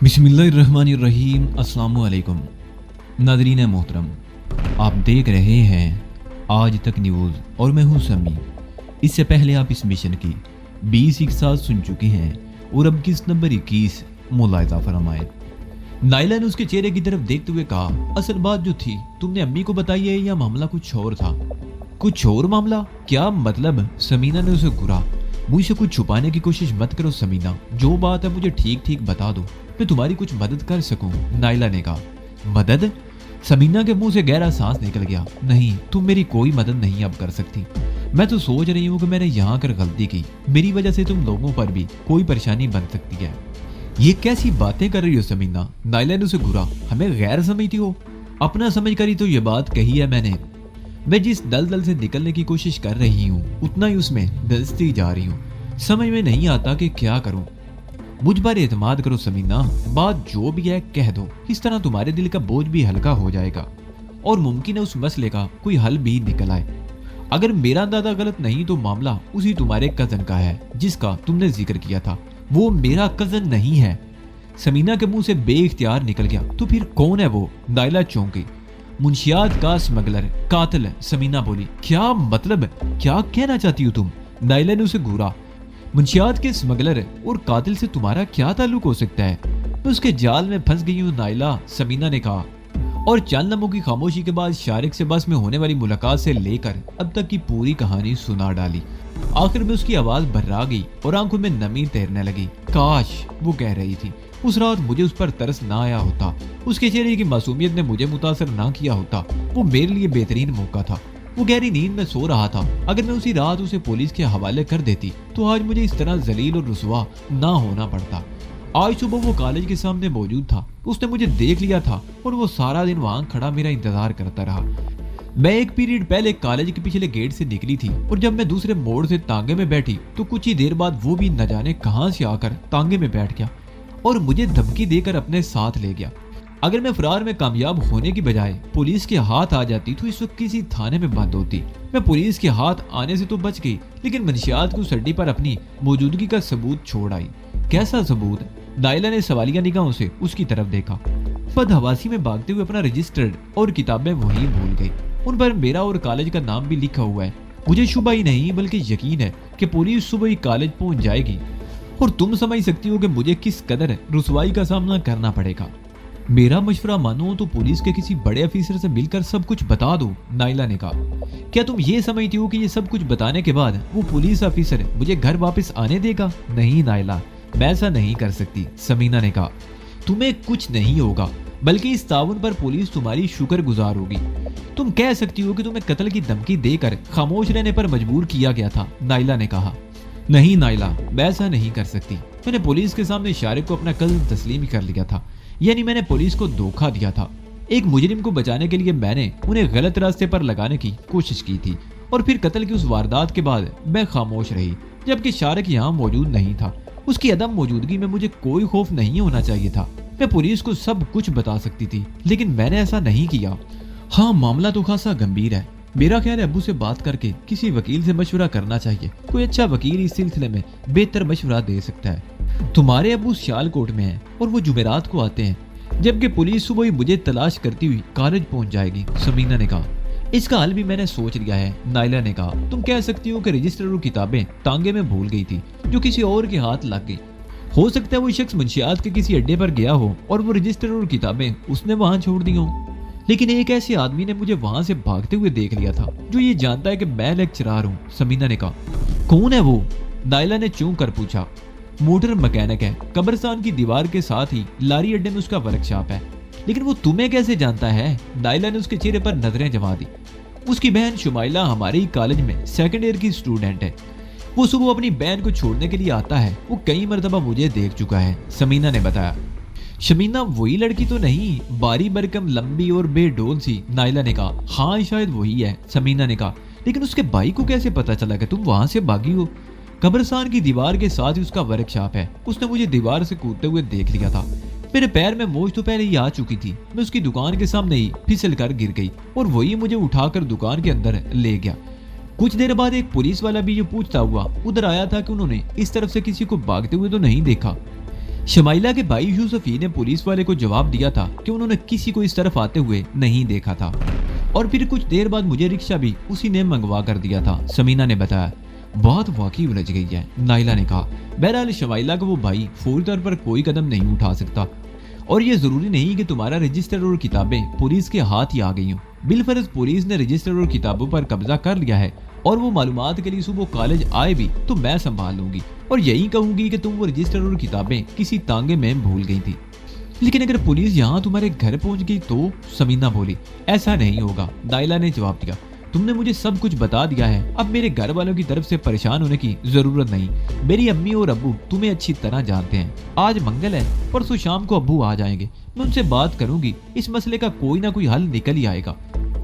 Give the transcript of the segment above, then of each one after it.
बिस्मिल्लाहिर्रहमानिर्रहीम। अस्सलामु अलैकुम नाज़रीन मोहतरम, आप देख रहे हैं आज तक न्यूज़ और मैं हूं समी। इससे पहले आप इस मिशन की 20 इकसात सुन चुके हैं और अब किस नंबर 21 मुलाहिज़ा फरमाए। नाइला ने उसके चेहरे की तरफ देखते हुए कहा, असल बात जो थी तुमने अम्मी को बताई है या मामला कुछ और था? कुछ और मामला? क्या मतलब? समीना ने उसे घूरा। मुझसे कुछ छुपाने की कोशिश मत करो समीना, जो बात है मुझे ठीक ठीक बता दो, मैं तुम्हारी कुछ मदद कर सकूं। नाइला ने कहा। मदद? समीना के मुंह से गहरा सांस निकल गया। नहीं, तुम मेरी कोई मदद नहीं अब कर सकती। मैं तो सोच रही हूँ कि मैंने यहाँ कर गलती की, मेरी वजह से तुम लोगों पर भी कोई परेशानी बन सकती है। ये कैसी बातें कर रही हो समीना? नाइला ने उसे घूरा। हमें गैर समझती हो? अपना समझ कर ही तो ये बात कही है मैंने। मैं जिस दलदल से निकलने की कोशिश कर रही हूँ उतना ही उसमें धंसती जा रही हूँ। समझ में नहीं आता कि क्या करूँ। मुझ पर एतमाद करो समीना, बात जो भी है कह दो, इस तरह तुम्हारे दिल का बोझ भी हल्का हो जाएगा और मुमकिन है उस मसले का कोई हल भी निकल आए। अगर मेरा अंदाजा गलत नहीं तो मामला उसी तुम्हारे कजन का है जिसका तुमने जिक्र किया था। वो मेरा कजन नहीं है। समीना के मुंह से बेइख्तियार निकल गया। तो फिर कौन है वो? नाइला चौंकी। मुंशियात का स्मगलर, कातिल। समीना बोली। क्या मतलब? क्या कहना चाहती हो तुम? नाइला ने उसे घूरा। मुंशियात के स्मगलर और कातिल से तुम्हारा क्या ताल्लुक हो सकता है? मैं उसके जाल में फंस गई हूँ नाइला, समीना ने कहा। और चंद लम्हों की खामोशी के बाद शारिक से बस में होने वाली मुलाकात से लेकर अब तक की पूरी कहानी सुना डाली। आखिर में उसकी आवाज भर्रा गई और आंखों में नमी तैरने लगी। काश, वो कह रही थी, उस रात मुझे उस पर तरस ना आया होता, उसके चेहरे की मासूमियत ने मुझे मुतासर ना किया होता। वो मेरे लिए बेहतरीन मौका था। वो गहरी नींद में सो रहा था। अगर मैं उसी रात उसे पुलिस के हवाले कर देती तो आज मुझे इस तरह जलील और रुसवा ना होना पड़ता। आज सुबह वो कॉलेज के सामने मौजूद था। उसने मुझे देख लिया था और वो सारा दिन वहां खड़ा मेरा इंतजार करता रहा। मैं एक पीरियड पहले कॉलेज के पिछले गेट से निकली थी और जब मैं दूसरे मोड़ से तांगे में बैठी तो कुछ ही देर बाद वो भी न जाने कहां से आकर तांगे में बैठ गया और मुझे धमकी देकर अपने साथ ले गया। अगर मैं फरार में कामयाब होने की बजाय पुलिस के हाथ आ जाती तो इस वक्त किसी थाने में बंद होती। मैं पुलिस के हाथ आने से तो बच गई, लेकिन मंशियात को सड्डी पर अपनी मौजूदगी का सबूत छोड़ आई। कैसा सबूत? नाइला ने सवालिया निगाहों से उसकी तरफ देखा। बदहवासी में भागते हुए अपना रजिस्टर्ड और किताबें वहीं भूल गई। उन पर मेरा और कॉलेज का नाम भी लिखा हुआ है। मुझे शुबा ही नहीं बल्कि यकीन है कि पुलिस सुबह ही कॉलेज पहुंच जाएगी और तुम समझ सकती हो कि मुझे किस कदर रुसवाई का सामना करना पड़ेगा। मेरा मशवरा मानो तो पुलिस के किसी बड़े अफसर से मिलकर सब कुछ बता दो, नाइला ने कहा। क्या तुम ये समझती हो कि ये सब कुछ बताने के बाद वो पुलिस अफसर मुझे घर वापस आने देगा? नहीं नाइला, मैं ऐसा नहीं कर सकती, समीना ने कहा। तुम्हें कुछ नहीं होगा, बल्कि इस ताउन पर पुलिस तुम्हारी शुक्रगुजार होगी। तुम कह सकती हो कि तुम्हें कत्ल की धमकी देकर खामोश रहने पर मजबूर किया गया था, नाइला ने कहा। नहीं नाइला, मैं ऐसा नहीं कर सकती। मैंने पुलिस के सामने शारिक को अपना कत्ल तस्लीम कर लिया था, यानी मैंने पुलिस को धोखा दिया था। एक मुजरिम को बचाने के लिए मैंने उन्हें गलत रास्ते पर लगाने की कोशिश की थी और फिर कत्ल की उस वारदात के बाद मैं खामोश रही, जबकि शारिक यहाँ मौजूद नहीं था। उसकी अदम मौजूदगी में मुझे कोई खौफ नहीं होना चाहिए था। मैं पुलिस को सब कुछ बता सकती थी, लेकिन मैंने ऐसा नहीं किया। हाँ, मामला तो खासा गंभीर है। मेरा ख्याल है अब्बू से बात करके किसी वकील से मशवरा करना चाहिए। कोई अच्छा वकील इस सिलसिले में बेहतर मशवरा दे सकता है। तुम्हारे अब्बू सियालकोट में हैं और वो जुमेरात को आते हैं, जबकि पुलिस सुबह ही मुझे तलाश करती हुई कॉलेज पहुंच जाएगी, समीना ने कहा। इसका हल भी मैंने सोच लिया है, नाइला ने कहा। तुम कह सकती हो कि रजिस्टर और किताबें तांगे में भूल गई थी जो किसी और के हाथ लग गई। हो सकता है वो शख्स मुंशियात के किसी अड्डे पर गया हो और वो रजिस्टर और किताबें उसने वहां छोड़ दी हों। लेकिन एक ऐसे आदमी ने मुझे वहां से भागते हुए देख लिया था जो ये जानता है कि मैं लेक्चरार हूँ, समीना ने कहा। कौन है वो? नाइला ने चौंक कर पूछा। मोटर मैकेनिक है। कब्रिस्तान की दीवार के साथ ही लारी अड्डे में उसका वर्कशॉप है। लेकिन वो तुम्हें कैसे जानता है? नाइला ने उसके चेहरे पर नजरें जमा दी। उसकी बहन शुमाइला हमारे ही कॉलेज में सेकंड ईयर की स्टूडेंट है। वो सुबह अपनी बहन को छोड़ने के लिए आता है। वो कई मरतबा मुझे देख चुका है, समीना ने बताया। शमीना वही लड़की तो नहीं, बारी बरकम लंबी और बेडोल सी, नाइला ने कहा। हाँ शायद वही है, समीना ने कहा। लेकिन उसके भाई को कैसे पता चला कि तुम वहां से भागी हो? कब्रिस्तान की दीवार के साथ ही उसका वर्कशॉप है। उसने मुझे दीवार से कूदते हुए देख लिया था। मेरे पैर में मोच तो पहले ही आ चुकी थी। मैं उसकी दुकान के सामने ही फिसल कर गिर गई और वही मुझे उठाकर दुकान के अंदर ले गया। कुछ देर बाद एक पुलिस वाला भी ये पूछता हुआ उधर आया था कि उन्होंने इस तरफ से किसी को भागते हुए तो नहीं देखा। शमाइला के भाई यूसुफी ने पुलिस वाले को जवाब दिया था कि उन्होंने किसी को इस तरफ आते हुए नहीं देखा था। और फिर कुछ देर बाद मुझे रिक्शा भी उसी ने मंगवा कर दिया था, समीना ने बताया। बात वाकई उलझ गई है, नाइला ने कहा। बहरहाल शमाइला का वो भाई फौरी तौर पर कोई कदम नहीं उठा सकता, और ये जरूरी नहीं कि तुम्हारा रजिस्टर और किताबें पुलिस के हाथ ही आ गई हों। बिलफर्ज पुलिस ने रजिस्टर और किताबों पर कब्जा कर लिया है, और वो मालूमात के लिए सुबह कॉलेज आए भी तो मैं संभाल लूंगी, और यही कहूंगी कि तुम वो रजिस्टर और किताबें किसी तांगे में भूल गई थी। लेकिन अगर पुलिस यहाँ तुम्हारे घर पहुंच गई तो, समीना बोली। ऐसा नहीं होगा, नाइला ने जवाब दिया। तुमने मुझे सब कुछ बता दिया है, अब मेरे घर वालों की तरफ से परेशान होने की जरूरत नहीं। मेरी अम्मी और अब्बू तुम्हें अच्छी तरह जानते हैं। आज मंगल है, परसों शाम को अब्बू आ जाएंगे, मैं उनसे बात करूंगी, इस मसले का कोई ना कोई हल निकल ही आएगा।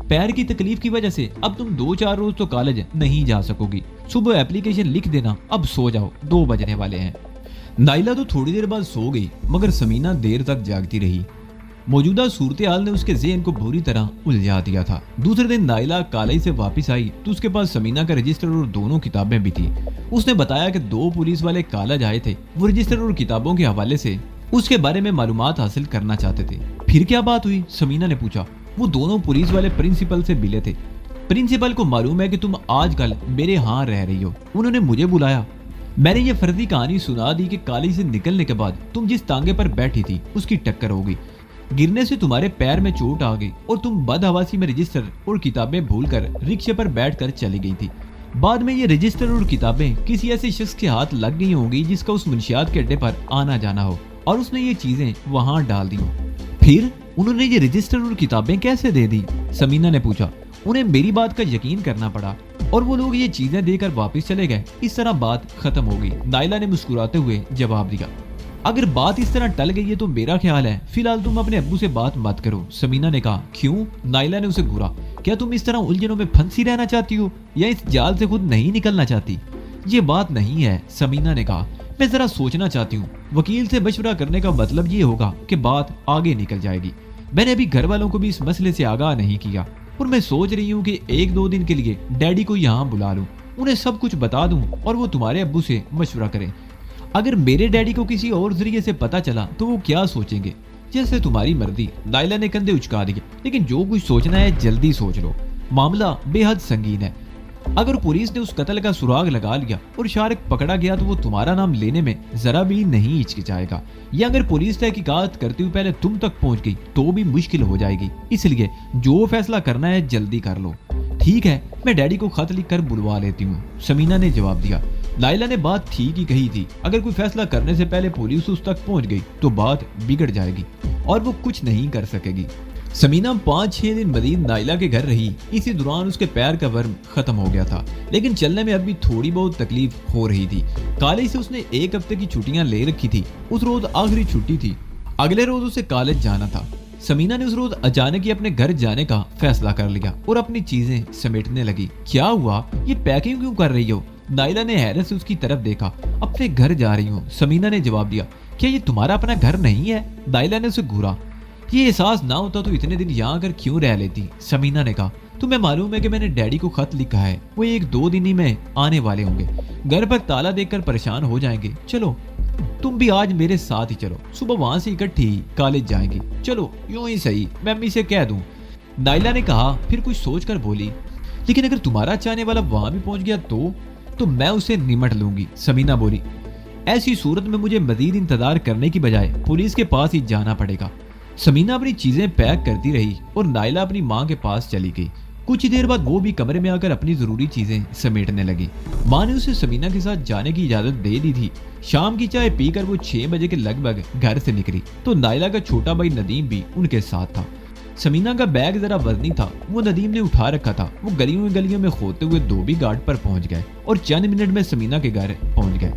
पैर की तकलीफ की वजह से अब तुम 2-4 रोज तो कॉलेज नहीं जा सकोगी। सुबह एप्लीकेशन लिख देना, अब सो जाओ, 2 बजने वाले हैं। नाइला तो थोड़ी देर बाद सो गई, मगर समीना देर तक जागती रही। मौजूदा सूरत हाल ने उसके ज़हन को बुरी तरह उलझा दिया था। दूसरे दिन नाइला कॉलेज से वापस आई तो उसके पास समीना का रजिस्टर और दोनों किताबें भी थी। उसने बताया कि 2 पुलिस वाले कॉलेज आए थे, वो रजिस्टर और किताबों के हवाले से उसके बारे में मालूमात हासिल करना चाहते थे। फिर क्या बात हुई, समीना ने पूछा। वो दोनों पुलिस वाले प्रिंसिपल से मिले थे। प्रिंसिपल को मालूम है कि तुम आजकल मेरे यहाँ रह रही हो, उन्होंने मुझे बुलाया। मैंने ये फर्जी कहानी सुना दी कि कॉलेज से निकलने के बाद तुम जिस तांगे पर बैठी थी उसकी टक्कर हो गई, गिरने से तुम्हारे पैर में चोट आ गई और तुम बदहवासी में रजिस्टर और किताबें भूलकर रिक्शे पर बैठकर चली गई थी। बाद में ये रजिस्टर और किताबें किसी ऐसे शख्स के हाथ लग गई होंगी जिसका उस मुंशियात के अड्डे पर आना जाना हो, और उसने ये चीजें वहां डाल दी हो। फिर उन्होंने ये रजिस्टर और किताबें कैसे दे दी, समीना ने पूछा। उन्हें मेरी बात का यकीन करना पड़ा और वो लोग ये चीजें देकर वापस चले गए। इस तरह बात खत्म हो गई, नाइला ने मुस्कुराते हुए जवाब दिया। अगर बात इस तरह टल गई है तो मेरा ख्याल है फिलहाल तुम अपने अब्बू से बात मत करो, समीना ने कहा। क्यों, नाइला ने उसे घूरा। क्या तुम इस तरह उलझनों में फंसी रहना चाहती हो या इस जाल से खुद नहीं निकलना चाहती? ये बात नहीं है, समीना ने कहा। मैं जरा सोचना चाहती हूँ। वकील से मशवरा करने का मतलब ये होगा कि बात आगे निकल जाएगी। मैंने अभी घर वालों को भी इस मसले से आगाह नहीं किया, और मैं सोच रही हूँ कि 1-2 दिन के लिए डैडी को यहाँ बुला लूँ, उन्हें सब कुछ बता दूँ और वो तुम्हारे अब्बू से मशवरा करें। अगर मेरे डैडी को किसी और जरिए से पता चला तो वो क्या सोचेंगे? जैसे तुम्हारी मर्जी, नाइला ने कंधे उचका दिए। लेकिन जो कुछ सोचना है जल्दी सोच लो, मामला बेहद संगीन है। अगर पुलिस ने उस कत्ल का सुराग लगा लिया और शारिक पकड़ा गया तो वो तुम्हारा नाम लेने में जरा भी नहीं हिचकिचाएगा, या अगर पुलिस तहकीकात करते हुए पहले तुम तक पहुंच गई तो भी मुश्किल हो जाएगी। इसलिए जो फैसला करना है जल्दी कर लो। ठीक है, मैं डैडी को खत लिख कर बुलवा लेती हूँ, समीना ने जवाब दिया। नाइला ने बात ठीक ही कही थी। अगर कोई फैसला करने से पहले पुलिस उस तक पहुंच गई तो बात बिगड़ जाएगी और वो कुछ नहीं कर सकेगी। समीना 5-6 दिन मजीद नाइला के घर रही। इसी दौरान उसके पैर का वर्म खत्म हो गया था, लेकिन चलने में अब भी थोड़ी बहुत तकलीफ हो रही थी। कॉलेज से उसने 1 हफ्ते की छुट्टियां ले रखी थी। उस रोज आखिरी छुट्टी थी, अगले रोज उसे कॉलेज जाना था। समीना ने उस रोज अचानक ही अपने घर जाने का फैसला कर लिया और अपनी चीजें समेटने लगी। क्या हुआ, ये पैकिंग क्यों कर रही हो? नाइला ने हैरत से उसकी तरफ देखा। अपने घर जा रही हूँ, समीना ने जवाब दिया। क्या ये तुम्हारा अपना घर नहीं है? नाइला ने उसे घूरा। ये एहसास ना होता तो इतने दिन यहाँ आकर क्यों रह लेती, समीना ने कहा। तुम्हें मालूम है कि मैंने डैडी को खत लिखा है, वो 1-2 दिन ही में आने वाले होंगे। घर पर ताला देखकर परेशान हो जाएंगे। चलो तुम भी आज मेरे साथ ही चलो, सुबह वहां से इकट्ठी कॉलेज जाएंगी। चलो यूं ही सही, मैं अम्मी से कह दूं, नाइला ने कहा। फिर कुछ सोचकर बोली, लेकिन अगर तुम्हारा चाहने वाला वहां भी पहुंच गया तो मैं उसे निमट लूंगी, समीना बोली। ऐसी सूरत में मुझे मजीद इंतजार करने की बजाय पुलिस के पास ही जाना पड़ेगा। समीना अपनी चीजें पैक करती रही और नाइला अपनी माँ के पास चली गई। कुछ ही देर बाद वो भी कमरे में आकर अपनी जरूरी चीजें समेटने लगी। माँ ने उसे समीना के साथ जाने की इजाजत दे दी थी। शाम की चाय पीकर वो 6 बजे के लगभग घर से निकली तो नाइला का छोटा भाई नदीम भी उनके साथ था। समीना का बैग जरा वजनी था, वो नदीम ने उठा रखा था। वो गलियों में खोदते हुए धोबी घाट पर पहुंच गए और चंद मिनट में समीना के घर पहुंच गए।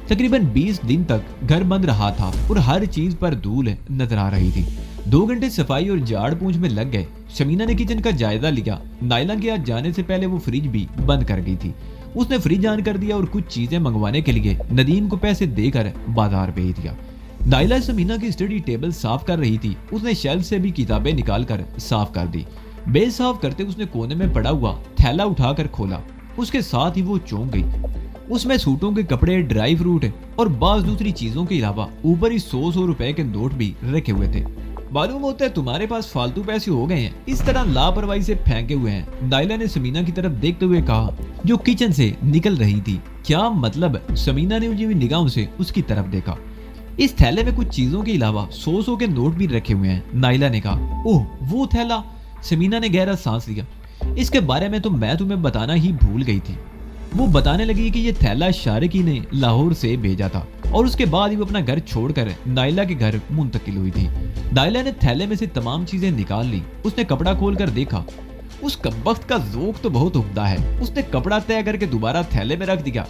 तकरीबन 20 दिन तक घर बंद रहा था और हर चीज पर धूल नजर आ रही थी। 2 घंटे सफाई और झाड़ पूंछ में लग गए। समीना ने किचन का जायजा लिया। नाइला के आज जाने से पहले वो फ्रिज भी बंद कर गई थी। उसने फ्रिज ऑन कर दिया और कुछ चीजें मंगवाने के लिए नदीम को पैसे देकर बाजार भेज दिया। नाइला समीना की स्टडी टेबल साफ कर रही थी। उसने शेल्फ से भी किताबें निकालकर साफ कर दी। बेस साफ करते उसने कोने में पड़ा हुआ थैला उठाकर खोला। اس کے ساتھ ہی وہ چونک گئی۔ اس میں سوٹوں کے کپڑے، ڈرائی فروٹ اور بعض دوسری چیزوں کے علاوہ اوپر ہی 100 روپے کے نوٹ بھی رکھے ہوئے تھے۔ معلوم ہوتا ہے تمہارے پاس فالتو پیسے ہو گئے ہیں، اس طرح لاپرواہی سے پھینکے ہوئے ہیں، نائلہ نے سمینا کی طرف دیکھتے ہوئے کہا جو کچن سے نکل رہی تھی۔ کیا مطلب؟ سمینا نے الجھی ہوئی نگاہوں سے اس کی طرف دیکھا۔ اس تھیلے میں کچھ چیزوں کے علاوہ 100 کے نوٹ بھی رکھے ہوئے ہیں، نائلہ نے کہا۔ اوہ وہ تھیلا! سمینا نے گہرا سانس لیا۔ اس کے بارے میں تو میں تمہیں بتانا ہی بھول گئی تھی۔ وہ بتانے لگی کہ یہ تھیلا شارکی نے لاہور سے بھیجا تھا اور اس کے بعد ہی وہ اپنا گھر چھوڑ کر نائلہ کے گھر منتقل ہوئی تھی۔ نائلہ نے تھیلے میں سے تمام چیزیں نکال لی۔ اس نے کپڑا کھول کر دیکھا۔ اس کمبخت کا ذوق تو بہت عمدہ ہے۔ اس نے کپڑا طے کر کے دوبارہ تھیلے میں رکھ دیا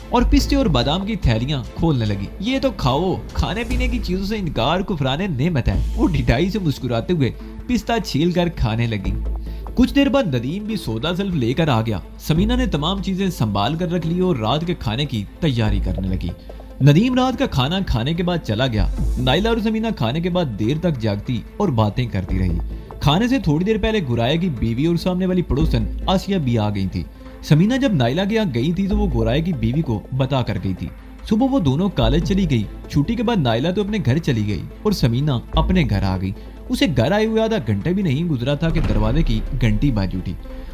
اور پستے اور بادام کی تھیلیاں کھولنے لگی۔ یہ تو کھاؤ، کھانے پینے کی چیزوں سے انکار کفران نعمت ہے۔ وہ ڈھٹائی سے مسکراتے ہوئے پستہ چھیل کر کھانے لگی۔ کچھ دیر بعد ندیم بھی سودا سلف لے کر آ گیا۔ سمینا نے تمام چیزیں سنبھال کر رکھ لی اور رات کے کھانے کی تیاری کرنے لگی۔ ندیم رات کا کھانا کھانے کے بعد چلا گیا۔ نائلہ اور سمینا کھانے کے بعد دیر تک جاگتی اور باتیں کرتی رہی۔ کھانے سے تھوڑی دیر پہلے گورائے کی بیوی اور سامنے والی پڑوسن آسیہ بھی آ گئی تھی۔ سمینا جب نائلہ کے یہاں گئی تھی تو وہ گورائے کی بیوی کو بتا کر گئی تھی۔ صبح وہ دونوں کالج چلی گئی۔ چھٹی کے بعد نائلہ تو اپنے گھر چلی گئی اور سمینا اپنے گھر آ گئی۔ اسے گھر آئے ہوئے آدھا گھنٹہ بھی نہیں گزرا تھا کہ دروازے کی گھنٹی بج اٹھی۔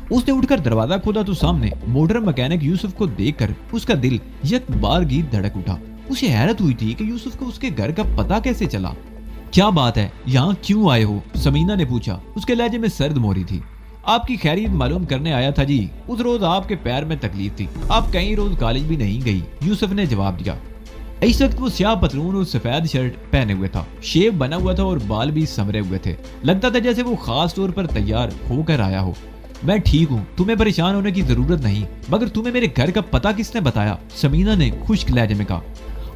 اس نے اٹھ کر دروازہ کھولا تو سامنے موٹر مکینک یوسف کو دیکھ کر اس کا دل یک بار گی دھڑک اٹھا۔ اسے حیرت ہوئی تھی کہ یوسف کو اس کے گھر کا پتہ کیسے چلا۔ کیا بات ہے، یہاں کیوں آئے ہو؟ سمینا نے پوچھا۔ اس کے لہجے میں سرد موری تھی۔ آپ کی خیریت معلوم کرنے آیا تھا جی۔ اس روز آپ کے پیر میں تکلیف تھی، آپ کئی روز کالج بھی نہیں گئی، یوسف نے جواب دیا۔ اس وقت وہ سیاہ پتلون اور سفید شرٹ پہنے ہوئے تھا، شیو بنا ہوا تھا اور بال بھی سنورے ہوئے تھے۔ لگتا تھا جیسے وہ خاص طور پر تیار ہو کر آیا ہو۔ میں ٹھیک ہوں، تمہیں پریشان ہونے کی ضرورت نہیں، مگر تمہیں میرے گھر کا پتہ کس نے بتایا؟ سمینا نے خشک لہجے میں کہا۔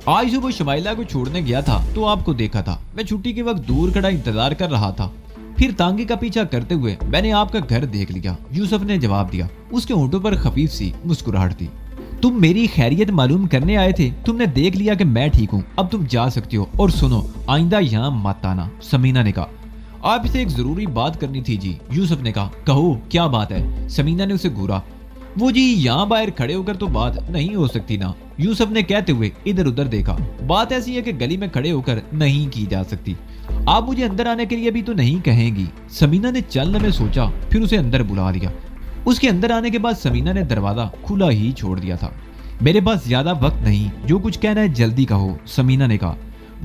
آج صبح شمائلہ کو چھوڑنے گیا تھا تو آپ کو دیکھا تھا۔ میں چھٹی کے وقت دور کھڑا انتظار کر رہا تھا، پھر تانگی کا پیچھا کرتے ہوئے میں نے آپ کا گھر دیکھ لیا، یوسف نے جواب دیا۔ اس کے ہونٹوں پر خفیف سی مسکراہٹ تھی۔ تم میری خیریت معلوم کرنے آئے تھے، تم نے دیکھ لیا کہ میں ٹھیک ہوں، اب تم جا سکتے ہو، اور سنو آئندہ یہاں مت آنا، سمینا نے کہا۔ آپ سے ایک ضروری بات کرنی تھی جی، یوسف نے کہا۔ کہو کیا بات ہے؟ سمینا نے اسے گھورا۔ وہ جی یہاں باہر کھڑے ہو کر تو بات نہیں ہو سکتی نا، یوسف نے کہتے ہوئے ادھر ادھر دیکھا۔ بات ایسی ہے کہ گلی میں کھڑے ہو کر نہیں کی جا سکتی۔ آپ مجھے اندر آنے کے لیے بھی تو نہیں کہیں گی؟ سمینا نے چند لمحے سوچا، پھر اسے اندر بلا دیا۔ اس کے اندر آنے کے بعد سمینا نے دروازہ کھلا ہی چھوڑ دیا تھا۔ میرے پاس زیادہ وقت نہیں، جو کچھ کہنا ہے جلدی کہو، سمینا نے کہا۔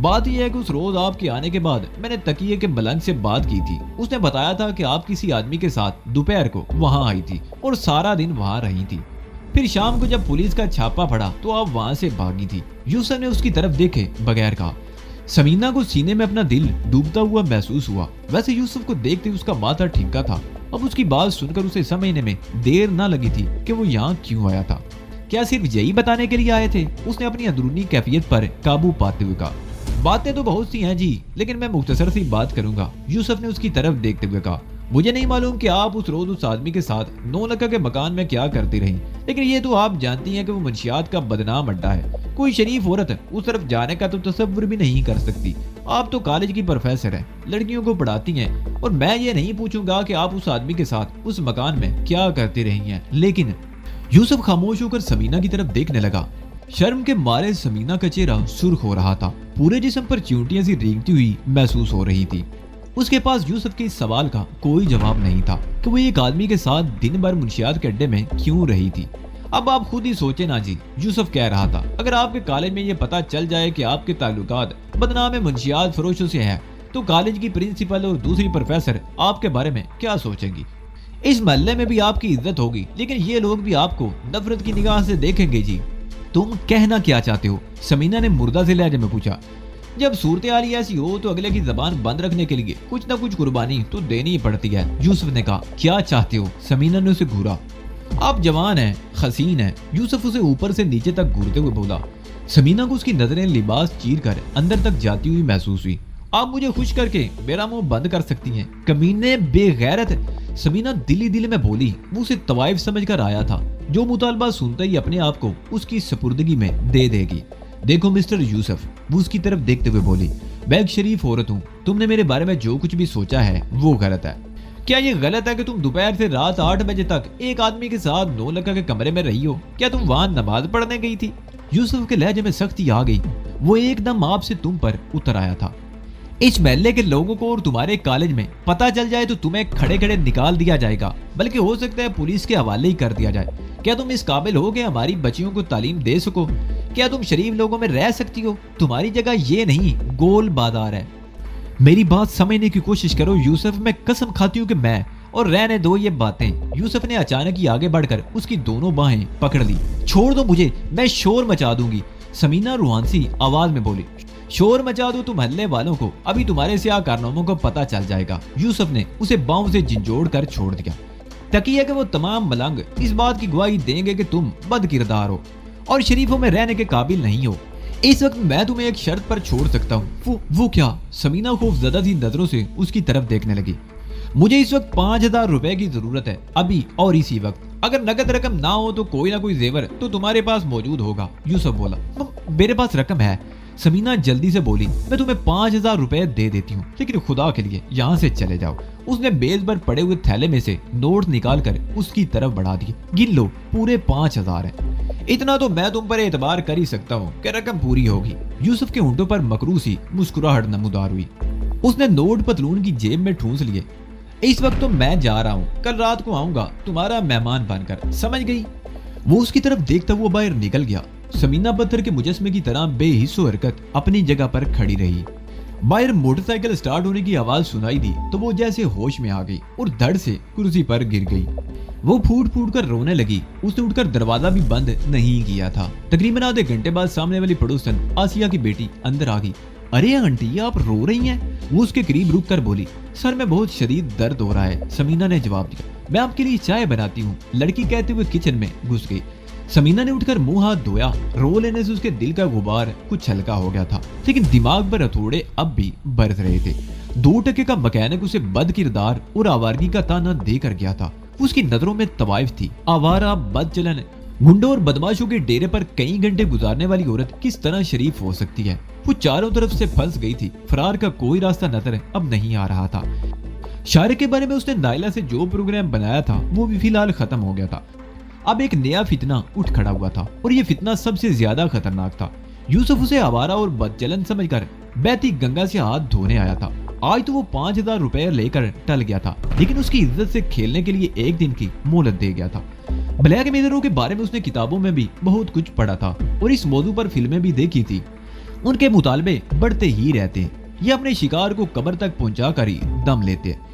بات یہ ہے کہ اس روز آپ کے آنے کے بعد میں نے تکیے کے ملنگ سے بات کی تھی۔ اس نے بتایا تھا کہ آپ کسی آدمی کے ساتھ دوپہر کو وہاں آئی تھی اور سارا دن وہاں رہی تھی۔ پھر شام کو جب پولیس کا چھاپا پڑا تو آپ وہاں سے بھاگی تھی، یوسف نے اس کی طرف دیکھے بغیر کہا۔ سمینا کو سینے میں اپنا دل ڈوبتا ہوا محسوس ہوا۔ ویسے یوسف کو دیکھتے اس کا ماتھا ٹھنکا تھا۔ اب اس کی بات سن کر اسے سمجھنے میں دیر نہ لگی تھی کہ وہ یہاں کیوں آیا تھا۔ کیا صرف یہی بتانے کے لیے آئے تھے؟ اس نے اپنی اندرونی کیفیت پر قابو پاتے ہوئے کہا۔ باتیں تو بہت سی ہیں جی، لیکن میں مختصر سی بات کروں گا، یوسف نے اس کی طرف دیکھتے ہوئے کہا۔ مجھے نہیں معلوم کہ آپ اس روز اس آدمی کے ساتھ 9 لکھا کے مکان میں کیا کرتی رہیں، لیکن یہ تو آپ جانتی ہیں کہ وہ منشیات کا بدنام اڈا ہے۔ کوئی شریف عورت اس طرف جانے کا تو تصور بھی نہیں کر سکتی۔ آپ تو کالج کی پروفیسر ہیں، لڑکیوں کو پڑھاتی ہیں، اور میں یہ نہیں پوچھوں گا کہ آپ اس آدمی کے ساتھ اس مکان میں کیا کرتی رہی ہیں، لیکن یوسف خاموش ہو کر سمینا کی طرف دیکھنے لگا۔ شرم کے مارے سمینا کا چہرہ سرخ ہو رہا تھا، پورے جسم پر چیونٹیاں سی ریگتی ہوئی محسوس ہو رہی تھی۔ اس کے پاس یوسف کے اس سوال کا کوئی جواب نہیں تھا کہ وہ ایک آدمی کے ساتھ دن بھر منشیات کے اڈے میں کیوں رہی تھی۔ اب آپ خود ہی سوچے نا جی، یوسف کہہ رہا تھا، اگر آپ کے کالج میں یہ پتا چل جائے کہ آپ کے تعلقات بدنام منشیات فروشوں سے ہیں تو کالج کی پرنسپل اور دوسری پروفیسر آپ کے بارے میں کیا سوچیں گی؟ اس محلے میں بھی آپ کی عزت ہوگی، لیکن یہ لوگ بھی آپ کو نفرت کی نگاہ سے دیکھیں گے جی۔ تم کہنا کیا چاہتے ہو؟ سمینا نے مردہ سے لہجے میں پوچھا۔ جب صورتحال ایسی ہو تو اگلے کی زبان بند رکھنے کے لیے کچھ نہ کچھ قربانی تو دینی ہی پڑتی ہے، یوسف نے کہا۔ کیا چاہتے ہو؟ سمینا نے اسے گھورا۔ آپ جوان ہیں، حسین ہیں، یوسف اسے اوپر سے نیچے تک گھورتے ہوئے بولا۔ سمینا کو اس کی نظریں لباس چیر کر اندر تک جاتی ہوئی محسوس ہوئی۔ آپ مجھے خوش کر کے میرا منہ بند کر سکتی ہیں، کمینے بے غیرت، سمینا دل ہی دل میں بولی۔ وہ اسے طوائف سمجھ کر آیا تھا، جو مطالبہ سنتے ہی اپنے آپ کو اس کی سپردگی میں دے دے گی۔ دیکھو مسٹر یوسف، وہ اس کی طرف دیکھتے ہوئے بولی، میں ایک شریف عورت ہوں، تم نے میرے بارے میں جو کچھ بھی سوچا ہے وہ غلط ہے۔ کیا یہ غلط ہے کہ تم دوپہر سے رات 8 بجے تک ایک آدمی کے ساتھ 9 لکھا کے کمرے میں رہی ہو؟ کیا تم وہاں نماز پڑھنے گئی تھی؟ یوسف کے لہجے میں سختی آ گئی، وہ ایک دم آپ سے تم پر اتر آیا تھا۔ اس محلے کے لوگوں کو اور تمہارے کالج میں پتہ چل جائے تو تمہیں کھڑے کھڑے نکال دیا جائے گا، بلکہ ہو سکتا ہے پولیس کے حوالے ہی کر دیا جائے۔ کیا تم اس قابل ہو کہ ہماری بچیوں کو تعلیم دے سکو؟ کیا تم شریف لوگوں میں رہ سکتی ہو؟ تمہاری جگہ یہ نہیں، گول بازار ہے۔ میری بات سمجھنے کی کوشش کرو یوسف، میں قسم کھاتی ہوں کہ میں، اور رہنے دو یہ باتیں۔ یوسف نے اچانک ہی آگے بڑھ کر اس کی دونوں باہیں پکڑ لی۔ چھوڑ دو مجھے، میں شور مچا دوں گی، سمینہ روحانسی آواز میں بولی۔ شور مچا دو تو محلے والوں کو ابھی تمہارے سیاہ کارناموں کو پتہ چل جائے گا۔ یوسف نے اسے باؤں سے جھنجھوڑ کر چھوڑ دیا۔ تقیہ کہ وہ تمام ملنگ اس بات کی گواہی دیں گے کہ تم بد کردار ہو اور شریفوں میں رہنے کے قابل نہیں ہو۔ اس وقت میں تمہیں ایک شرط پر چھوڑ سکتا ہوں۔ وہ کیا؟ سمینہ خوف زدہ سی نظروں سے اس کی طرف دیکھنے لگی۔ مجھے اس وقت 5000 روپے کی ضرورت ہے، ابھی اور اسی وقت۔ اگر نقد رقم نہ ہو تو کوئی نہ کوئی زیور تو تمہارے پاس موجود ہوگا۔ یوسف بولا۔ میرے پاس رقم ہے، سمینہ جلدی سے بولی۔ میں تمہیں 5000 روپے دے دیتی ہوں، لیکن خدا کے لیے یہاں سے چلے جاؤ۔ اس نے بیز پر پڑے ہوئے تھیلے میں سے نوٹ نکال کر اس کی طرف بڑھا دیے۔ گن لو، پورے 5000 ہیں۔ اتنا تو میں تم پر اعتبار کر ہی سکتا ہوں کہ رقم پوری ہوگی۔ یوسف کے ہونٹوں پر مکروہ سی مسکراہٹ نمودار ہوئی۔ اس نے نوٹ پتلون کی جیب میں ٹھونس لیے۔ اس وقت تو میں جا رہا ہوں، کل رات کو آؤں گا تمہارا مہمان بن کر، سمجھ گئی؟ وہ اس کی طرف دیکھتا ہوا باہر نکل گیا۔ سمینہ پتھر کے مجسمے کی طرح بے حس و حرکت اپنی جگہ پر کھڑی رہی۔ باہر موٹر سائیکل سٹارٹ ہونے کی آواز سنائی دی تو وہ جیسے ہوش میں آ گئی اور دھڑ سے کرسی پر گر گئی۔ وہ پھوٹ پھوٹ کر رونے لگی۔ اس نے اٹھ کر دروازہ بھی بند نہیں کیا تھا۔ تقریباً آدھے گھنٹے بعد سامنے والی پڑوسن آسیہ کی بیٹی اندر آ گئی۔ ارے آنٹی، آپ رو رہی ہیں؟ وہ اس کے قریب رک کر بولی۔ سر میں بہت شدید درد ہو رہا ہے، سمینہ نے جواب دیا۔ میں آپ کے لیے چائے بناتی ہوں، لڑکی کہتے ہوئے کچن میں گھس گئی۔ سمینہ نے اٹھ کر منہ ہاتھ دھویا۔ رو لینے سے اس کے دل کا غبار کچھ ہلکا ہو گیا تھا، لیکن دماغ پر ہتھوڑے اب بھی برس رہے تھے۔ 2 ٹکے کا مکینک اسے بد کردار اور آوارگی کا تانا دے کر گیا تھا۔ اس کی نظروں میں طوائف تھی۔ آوارہ، بد چلن، گنڈوں اور بدماشوں کے ڈیرے پر کئی گھنٹے گزارنے والی عورت کس طرح شریف ہو سکتی ہے؟ وہ چاروں طرف سے پھنس گئی تھی۔ فرار کا کوئی راستہ نظر اب نہیں آ رہا تھا۔ شارق کے بارے میں اس نے نائلہ سے جو پروگرام بنایا تھا وہ بھی فی الحال ختم ہو گیا تھا۔ اب ایک نیا فتنہ اٹھ کھڑا ہوا تھا اور یہ فتنہ سب سے زیادہ خطرناک تھا۔ یوسف اسے آوارہ اور بدچلن سمجھ کر بہتی گنگا سے ہاتھ دھونے آیا تھا۔ آج تو وہ 5000 روپے لے کر ٹل گیا تھا، لیکن اس کی عزت سے کھیلنے کے لیے ایک دن کی مہلت دے گیا تھا۔ بلیک میرروں کے بارے میں اس نے کتابوں میں بھی بہت کچھ پڑھا تھا اور اس موضوع پر فلمیں بھی دیکھی تھی۔ ان کے مطالبے بڑھتے ہی رہتے ہیں، یہ اپنے شکار کو قبر تک پہنچا کر ہی دم لیتے ہیں۔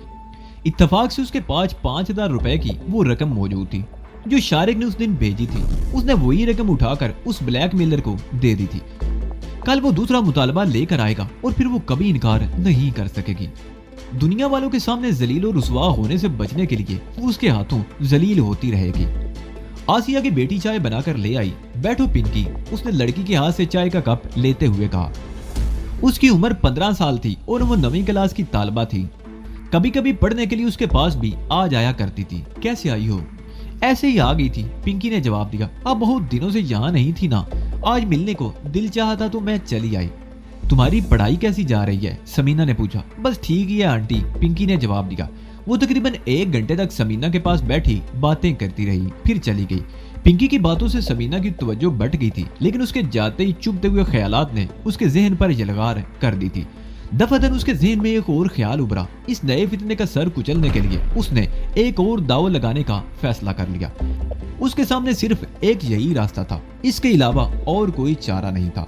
اتفاق سے اس کے پاس 5000 روپے کی وہ رقم موجود تھی جو شارق نے اس دن بھیجی تھی۔ اس نے وہی رقم اٹھا کر اس بلیک میلر کو دے دی تھی۔ کل وہ دوسرا مطالبہ لے کر آئے گا اور پھر وہ کبھی انکار نہیں کر سکے گی۔ دنیا والوں کے سامنے ذلیل و رسوا ہونے سے بچنے کے لیے وہ اس کے ہاتھوں ذلیل ہوتی رہے گی۔ آسیہ کی بیٹی چائے بنا کر لے آئی۔ بیٹھو پنکی، اس نے لڑکی کے ہاتھ سے چائے کا کپ لیتے ہوئے کہا۔ اس کی عمر 15 سال تھی اور وہ 9ویں کلاس کی طالبہ تھی۔ کبھی کبھی پڑھنے کے لیے اس کے پاس بھی آ جایا کرتی تھی۔ کیسے آئی ہو؟ ایسے ہی آ گئی تھی، پنکی نے جواب دیا۔ آپ بہت دنوں سے یہاں نہیں تھی نا، آج ملنے کو دل چاہا تھا تو میں چلی آئی۔ تمہاری پڑھائی کیسی جا رہی ہے؟ سمینہ نے پوچھا۔ بس ٹھیک ہی ہے آنٹی، پنکی نے جواب دیا۔ وہ تقریباً 1 گھنٹے تک سمینہ کے پاس بیٹھی باتیں کرتی رہی، پھر چلی گئی۔ پنکی کی باتوں سے سمینہ کی توجہ بٹ گئی تھی، لیکن اس کے جاتے ہی چبھتے ہوئے خیالات نے اس کے ذہن پر یلغار کر دی تھی۔ دفعتاً اس کے ذہن میں ایک اور خیال ابھرا۔ اس نئے فتنے کا سر کچلنے کے لیے اس نے ایک اور داؤ لگانے کا فیصلہ کر لیا۔ اس کے سامنے صرف ایک یہی راستہ تھا، اس کے علاوہ اور کوئی چارہ نہیں تھا۔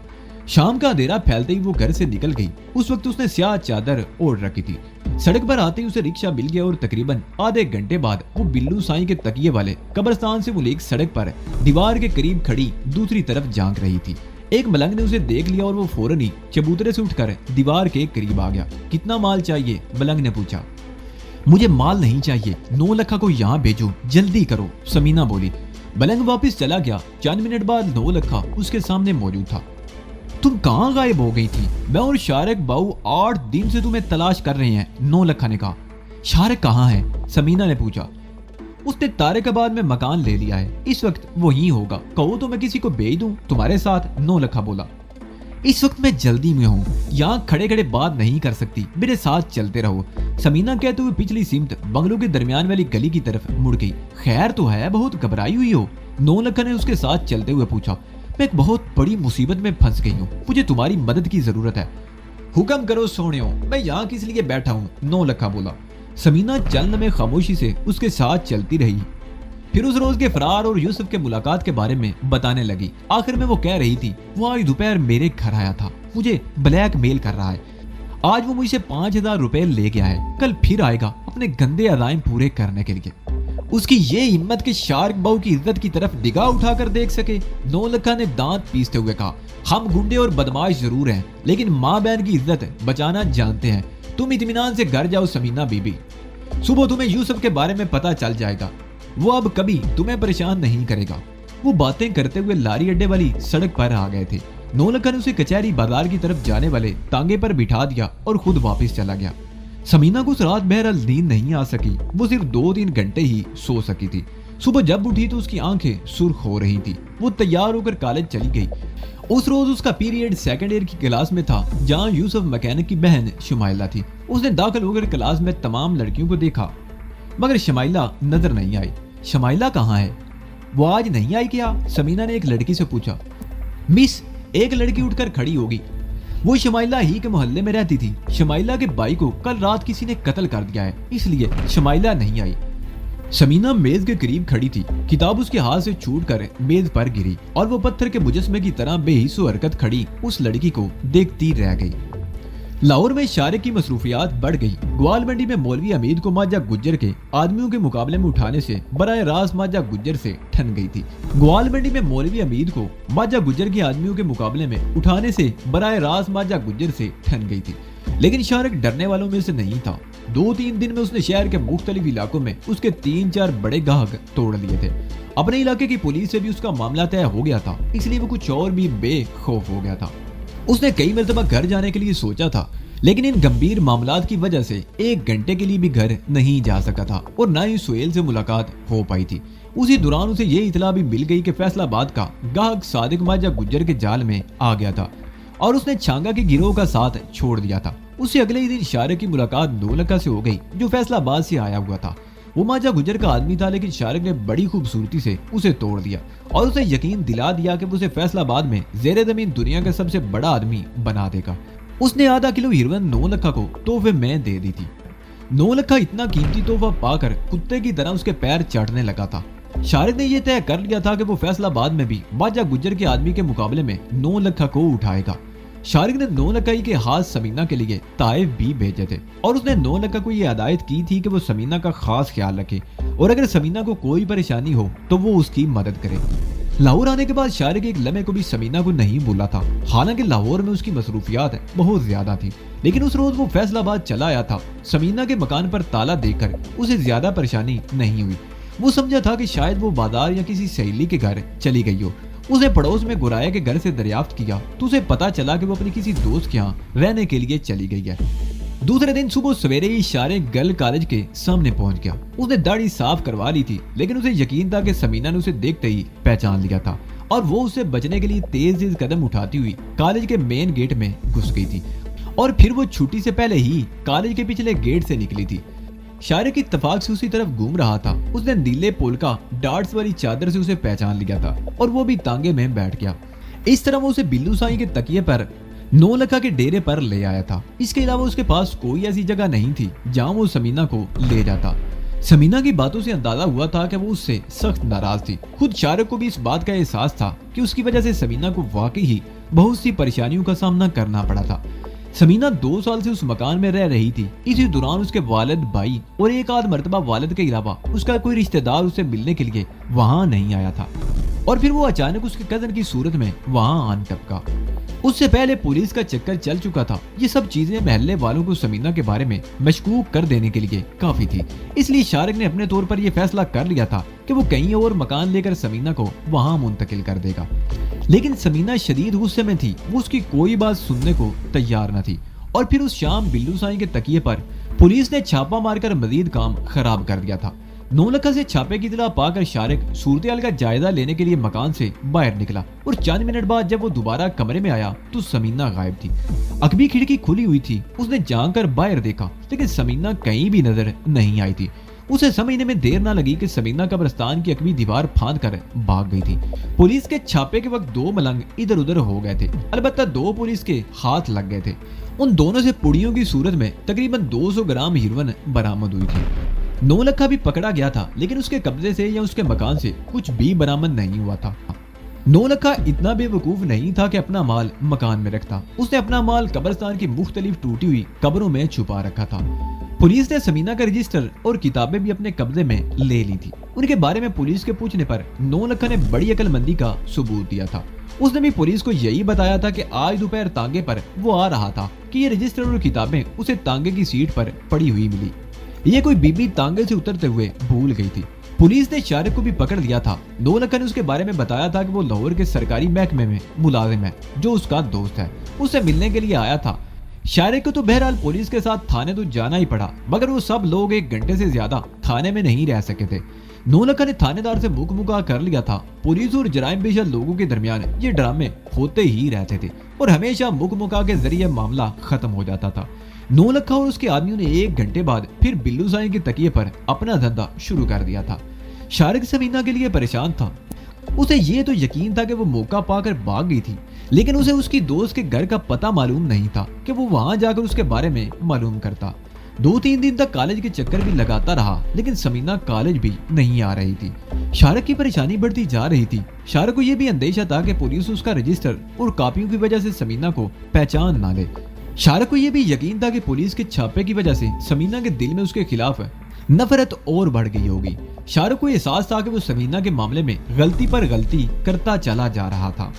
شام کا اندھیرا پھیلتے ہی وہ گھر سے نکل گئی۔ اس وقت اس نے سیاہ چادر اوڑھ رکھی تھی۔ سڑک پر آتے ہی اسے رکشہ مل گیا اور تقریباً آدھے گھنٹے بعد وہ بلو سائیں کے تکیے والے قبرستان سے ملیک سڑک پر دیوار کے قریب کھڑی دوسری طرف جھانک رہی تھی۔ ایک ملنگ نے اسے دیکھ لیا اور وہ فوراً ہی چبوترے سے اٹھ کر دیوار کے قریب آ گیا۔ کتنا مال چاہیے؟ ملنگ نے پوچھا۔ مجھے مال نہیں چاہیے، 9 لکھا کو یہاں بھیجو، جلدی کرو، سمینہ بولی۔ ملنگ واپس چلا گیا۔ چند منٹ بعد 9 لکھا اس کے سامنے موجود تھا۔ تم کہاں غائب ہو گئی تھی؟ میں اور شارق باؤ 8 دن سے تمہیں تلاش کر رہے ہیں، 9 لکھا نے کہا۔ شارق کہاں ہے؟ سمینہ نے پوچھا۔ اس نے طارق آباد میں مکان لے لیا ہے، اس وقت وہیں ہوگا، کہو تو میں کسی کو بھیج دوں تمہارے ساتھ، 9 لکھا بولا۔ इस वक्त मैं जल्दी में हूँ, यहाँ खड़े खड़े बात नहीं कर सकती, मेरे साथ चलते रहो। समीना कहते हुए पिछली सिमत बंगलों के दरमियान वाली गली की तरफ मुड़ गई। खैर तो है, बहुत घबराई हुई हो? नौलखा ने उसके साथ चलते हुए पूछा। मैं एक बहुत बड़ी मुसीबत में फंस गई हूँ, मुझे तुम्हारी मदद की जरूरत है। हुक्म करो सोनियो, मैं यहाँ किस लिए बैठा हूँ? नौलखा बोला। समीना चंद में खामोशी से उसके साथ चलती रही। फिर उस रोज के फरार और यूसुफ के मुलाकात के बारे में बताने लगी। आखिर में वो कह रही थी, वो आज दोपहर मेरे घर आया था, मुझे ब्लैक मेल कर रहा है। आज वो मुझसे 5000 रुपए ले गया है, कल फिर आएगा अपने गंदे अज़ाइम पूरे करने के लिए। उसकी ये हिम्मत कि शार्क बहू की इज्जत की तरफ निगाह उठाकर देख सके। नौलखा ने दांत पीसते हुए कहा, हम गुंडे और बदमाश जरूर हैं, लेकिन माँ बहन की इज्जत बचाना जानते हैं। तुम इत्मीनान से घर जाओ समीना बीबी, सुबह तुम्हें यूसुफ के बारे में पता चल जाएगा, वो अब कभी तुम्हें परेशान नहीं करेगा। वो बातें करते हुए लारी अड्डे वाली सड़क पर आ गए थे। नौलखा ने उसे कचहरी बाजार की तरफ जाने वाले तांगे पर बिठा दिया और खुद वापस चला गया। समीना को उस रात बहरहाल नींद नहीं आ सकी, वो सिर्फ 2-3 घंटे ही सो सकी थी। सुबह जब उठी तो उसकी आंखें सुर्ख हो रही थी। वो तैयार होकर कॉलेज चली गई। उस रोज उसका पीरियड सेकंड ईयर की क्लास में था, जहां यूसुफ मैकेनिक की बहन शमाइला थी। उसने दाखिल होकर क्लास में तमाम लड़कियों को देखा, मगर शमाइला नजर नहीं आई। शमाइला कहाँ है? वो आज नहीं आई क्या? समीना ने एक लड़की से पूछा। मिस, एक लड़की उठकर खड़ी होगी। वो शमाइला ही के मोहल्ले में रहती थी। शमाइला के भाई को कल रात किसी ने कत्ल कर दिया है, इसलिए शमाइला नहीं आई। समीना मेज के करीब खड़ी थी। किताब उसके हाथ से छूटकर मेज पर गिरी और वो पत्थर के मुजस्मे की तरह बेहिस्सो हरकत खड़ी उस लड़की को देखती रह गई। लाहौर में शारे की मसरूफियात बढ़ गई। ग्वाल मंडी में मौलवी हमीद को माजा गुज्जर के आदमियों के मुकाबले में उठाने से बराए रास्त माजा गुज्जर से ठन गई थी। ग्वाल मंडी में मौलवी हमीद को माजा गुज्जर के आदमियों के मुकाबले में उठाने से बराए रास्त माजा गुज्जर से ठन गई थी। लेकिन शारिक डरने वालों में से नहीं था। 2-3 दिन में उसने शहर के मुख्तलिफ इलाकों में उसके 3-4 बड़े गाहक तोड़ लिए थे। अपने इलाके की पुलिस से भी उसका मामला तय हो गया था, इसलिए वो कुछ और भी बेखौफ हो गया था। उसने कई मरतबा घर जाने के लिए सोचा था, लेकिन इन गंभीर मामलात की वजह से 1 घंटे के लिए भी घर नहीं जा सका था और न ही सुहेल से मुलाकात हो पाई थी। उसी दौरान उसे ये इतला भी मिल गई कि फैसलाबाद का गाहक सादिक माजा गुज्जर के जाल में आ गया था और उसने छांगा के गिरोह का साथ छोड़ दिया था। उससे अगले ही दिन शारिक की मुलाकात नौलखा से हो गई, जो फैसलाबाद से आया हुआ था। वो माजा गुज्जर का आदमी था, लेकिन शारिक ने बड़ी खूबसूरती से उसे तोड़ दिया और उसे यकीन दिला दिया कि उसे फैसलाबाद में जेरे जमीन दुनिया का सबसे बड़ा आदमी बना देगा। उसने आधा किलो हीरोइन नौलखा को तोहफे में दे दी थी। नौलखा इतना कीमती तोहफा पाकर कुत्ते की तरह उसके पैर चाटने लगा था। शारिक ने यह तय कर लिया था कि वो फैसलाबाद में भी माजा गुज्जर के आदमी के मुकाबले में नौलखा को उठाएगा। शारिक ने नौलखा के हाथ समीना के लिए ताइफ भी भेजे थे और उसने नौलखा को यह हदायत की थी कि वो समीना का खास ख्याल रखे और अगर समीना को कोई परेशानी हो तो वो उसकी मदद करे। लाहौर आने के बाद शारिक एक लम्हे को भी समीना को नहीं भूला था। हालांकि लाहौर में उसकी मसरूफियात बहुत ज्यादा थी, लेकिन उस रोज वो फैसलाबाद चला आया था। समीना के मकान पर ताला देकर उसे ज्यादा परेशानी नहीं हुई। वो समझा था कि शायद वो बाजार या किसी सहेली के घर चली गई हो। उसने पड़ोस में गुराया के घर से दरियाफ्त किया तो उसे पता चला कि वो अपनी किसी दोस्त के यहाँ रहने के लिए चली गई है। दूसरे दिन सुबह सवेरे ही शारिक गर्ल कॉलेज के सामने पहुंच गया। उसने दाढ़ी साफ करवा ली थी, लेकिन उसे यकीन था कि समीना ने उसे देखते ही पहचान लिया था और वो उससे बचने के लिए तेज कदम उठाती हुई कॉलेज के मेन गेट में घुस गई थी और फिर वो छुट्टी से पहले ही कॉलेज के पिछले गेट से निकली थी। शारिक इत्तफाक से उसी तरफ घूम रहा था। उसने नीले पोलका डार्ट्स वाली चादर से उसे पहचान लिया था और वो भी तांगे में बैठ गया। इस तरह वो उसे बिल्लू साई के तकिए पर नौलखा के डेरे पर ले आया था। इसके अलावा उसके पास कोई ऐसी जगह नहीं थी जहां वो समीना को ले जाता। समीना की बातों से अंदाजा हुआ था कि वो उससे सख्त नाराज थी। खुद शारिक को भी इस बात का एहसास था कि उसकी वजह से समीना को वाकई ही बहुत सी परेशानियों का सामना करना पड़ा था। समीना 2 साल से उस मकान में रह रही थी। इसी दौरान उसके वालिद, भाई और एक आध मर्तबा वालिद के अलावा उसका कोई रिश्तेदार उसे मिलने के लिए वहां नहीं आया था और फिर वो अचानक उसके कजन की सूरत में वहां आन टपका। उससे पहले पुलिस का चक्कर चल चुका था। ये सब चीजें महल्ले वालों को समीना के बारे में मशकूक कर देने के लिए काफी थी। इसलिए शारिक ने अपने तौर पर यह फैसला कर लिया था कि वो कहीं और मकान लेकर समीना को वहां मुंतकिल कर देगा। लेकिन समीना शदीद गुस्से में थी। वो उसकी कोई बात सुनने को तैयार न थी और फिर उस शाम बिल्लू साई के तकिए पर पुलिस ने छापा मारकर मजीद काम खराब कर दिया था। 9 लखा से छापे की इत्तला पाकर शारिक सूरत-ए-हाल का जायजा लेने के लिए मकान से बाहर निकला और चंद मिनट बाद जब वो दोबारा कमरे में आया तो समीना गायब थी। अकबी खिड़की खुली हुई थी। उसने झांक कर बाहर देखा लेकिन समीना कहीं भी नजर नहीं आई थी। उसे समझने में देर ना लगी कि समीना कब्रिस्तान की अकबी दीवार फांद कर भाग गई थी। पुलिस के छापे के वक्त 2 मलंग इधर उधर हो गए थे। अलबत्ता 2 पुलिस के हाथ लग गए थे। उन दोनों से पुड़ियों की सूरत में तकरीबन 200 ग्राम हीरोइन बरामद हुई थी। 9 लखा भी पकड़ा गया था लेकिन उसके कब्जे से या उसके मकान से कुछ भी बरामद नहीं हुआ था। 9 लखा इतना बेवकूफ नहीं था कि अपना माल मकान में रखता। उसने अपना माल कब्रिस्तान की मुख्तलिफ टूटी हुई कब्रों में छुपा रखा था। पुलिस ने समीना का रजिस्टर और किताबें भी अपने कब्जे में ले ली थी। उनके बारे में पुलिस के पूछने पर 9 लखा ने बड़ी अक्लमंदी का सबूत दिया था। उसने भी पुलिस को यही बताया था कि आज दोपहर तांगे पर वो आ रहा था कि ये रजिस्टर और किताबें उसे तांगे की सीट पर पड़ी हुई मिली। ये कोई बीबी तांगे से उतरते हुए भूल गई थी। पुलिस ने शारिक को भी पकड़ लिया था। 9 लखा ने उसके बारे में बताया था कि वो लाहौर के सरकारी महकमे में मुलाजिम है जो उसका दोस्त है। उससे मिलने के लिए आया था। शारिक को तो बहरहाल पुलिस के साथ थाने तो जाना ही पड़ा मगर वो सब लोग 1 घंटे से ज्यादा थाने में नहीं रह सके थे। 9 लखा ने थानेदार से मुखा कर लिया था। पुलिस और जराइम पेशा लोगों के दरमियान ये ड्रामे होते ही रहते थे और हमेशा मुखा के जरिए मामला खत्म हो जाता था। 9 लखा और उसके आदमियों ने 1 घंटे बाद फिर बिल्लू साईं के तकिए पर अपना धंधा शुरू कर दिया था। शारिक समीना के लिए परेशान था। उसे ये तो यकीन था कि वो मौका पाकर भाग गई थी लेकिन उसे उसकी दोस्त के घर का पता मालूम नहीं था कि वो वहां जाकर उसके बारे में मालूम करता। 2-3 दिन तक कॉलेज के चक्कर भी लगाता रहा लेकिन समीना कॉलेज भी नहीं आ रही थी। शारिक की परेशानी बढ़ती जा रही थी। शारिक को यह भी अंदेशा था कि पुलिस उसका रजिस्टर और कॉपियों की वजह से समीना को पहचान ना ले। शारिक को यह भी यकीन था कि पुलिस के छापे की वजह से समीना के दिल में उसके खिलाफ नफरत और बढ़ गई होगी। शारिक को एहसास था कि वो समीना के मामले में गलती पर गलती करता चला जा रहा था।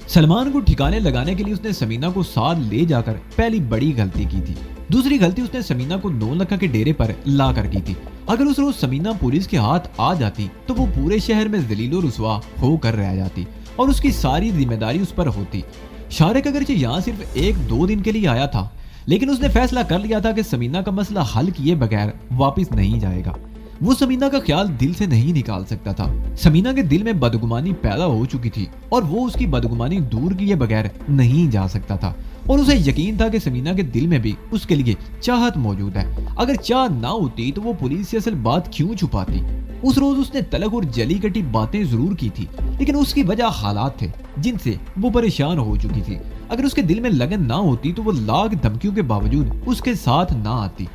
सलमान को ठिकाने लगाने के लिए उसने समीना को साथ ले जाकर पहली बड़ी गलती की थी। दूसरी गलती उसने समीना को 9 लखा के डेरे पर ला कर की थी। अगर उस रोज समीना पुलिस के हाथ आ जाती तो वो पूरे शहर में जलील और रुसवा होकर रह जाती और उसकी सारी जिम्मेदारी उस पर होती। शारिक अगरचे यहाँ सिर्फ 1-2 दिन के लिए आया था लेकिन उसने फैसला कर लिया था कि समीना का मसला हल किए बगैर वापस नहीं जाएगा। वो समीना का ख्याल दिल से नहीं निकाल सकता था। समीना के दिल में बदगुमानी पैदा हो चुकी थी और वो उसकी बदगुमानी दूर किए बगैर नहीं जा सकता था और उसे यकीन था कि समीना के दिल में भी उसके लिए चाहत मौजूद है। अगर चाह ना होती तो वो पुलिस से असल बात क्यों छुपाती। उस रोज उसने तलख और जली कटी बातें जरूर की थी लेकिन उसकी वजह हालात थे जिनसे वो परेशान हो चुकी थी। अगर उसके दिल में लगन ना होती तो वो लाख धमकियों के बावजूद उसके साथ ना आती।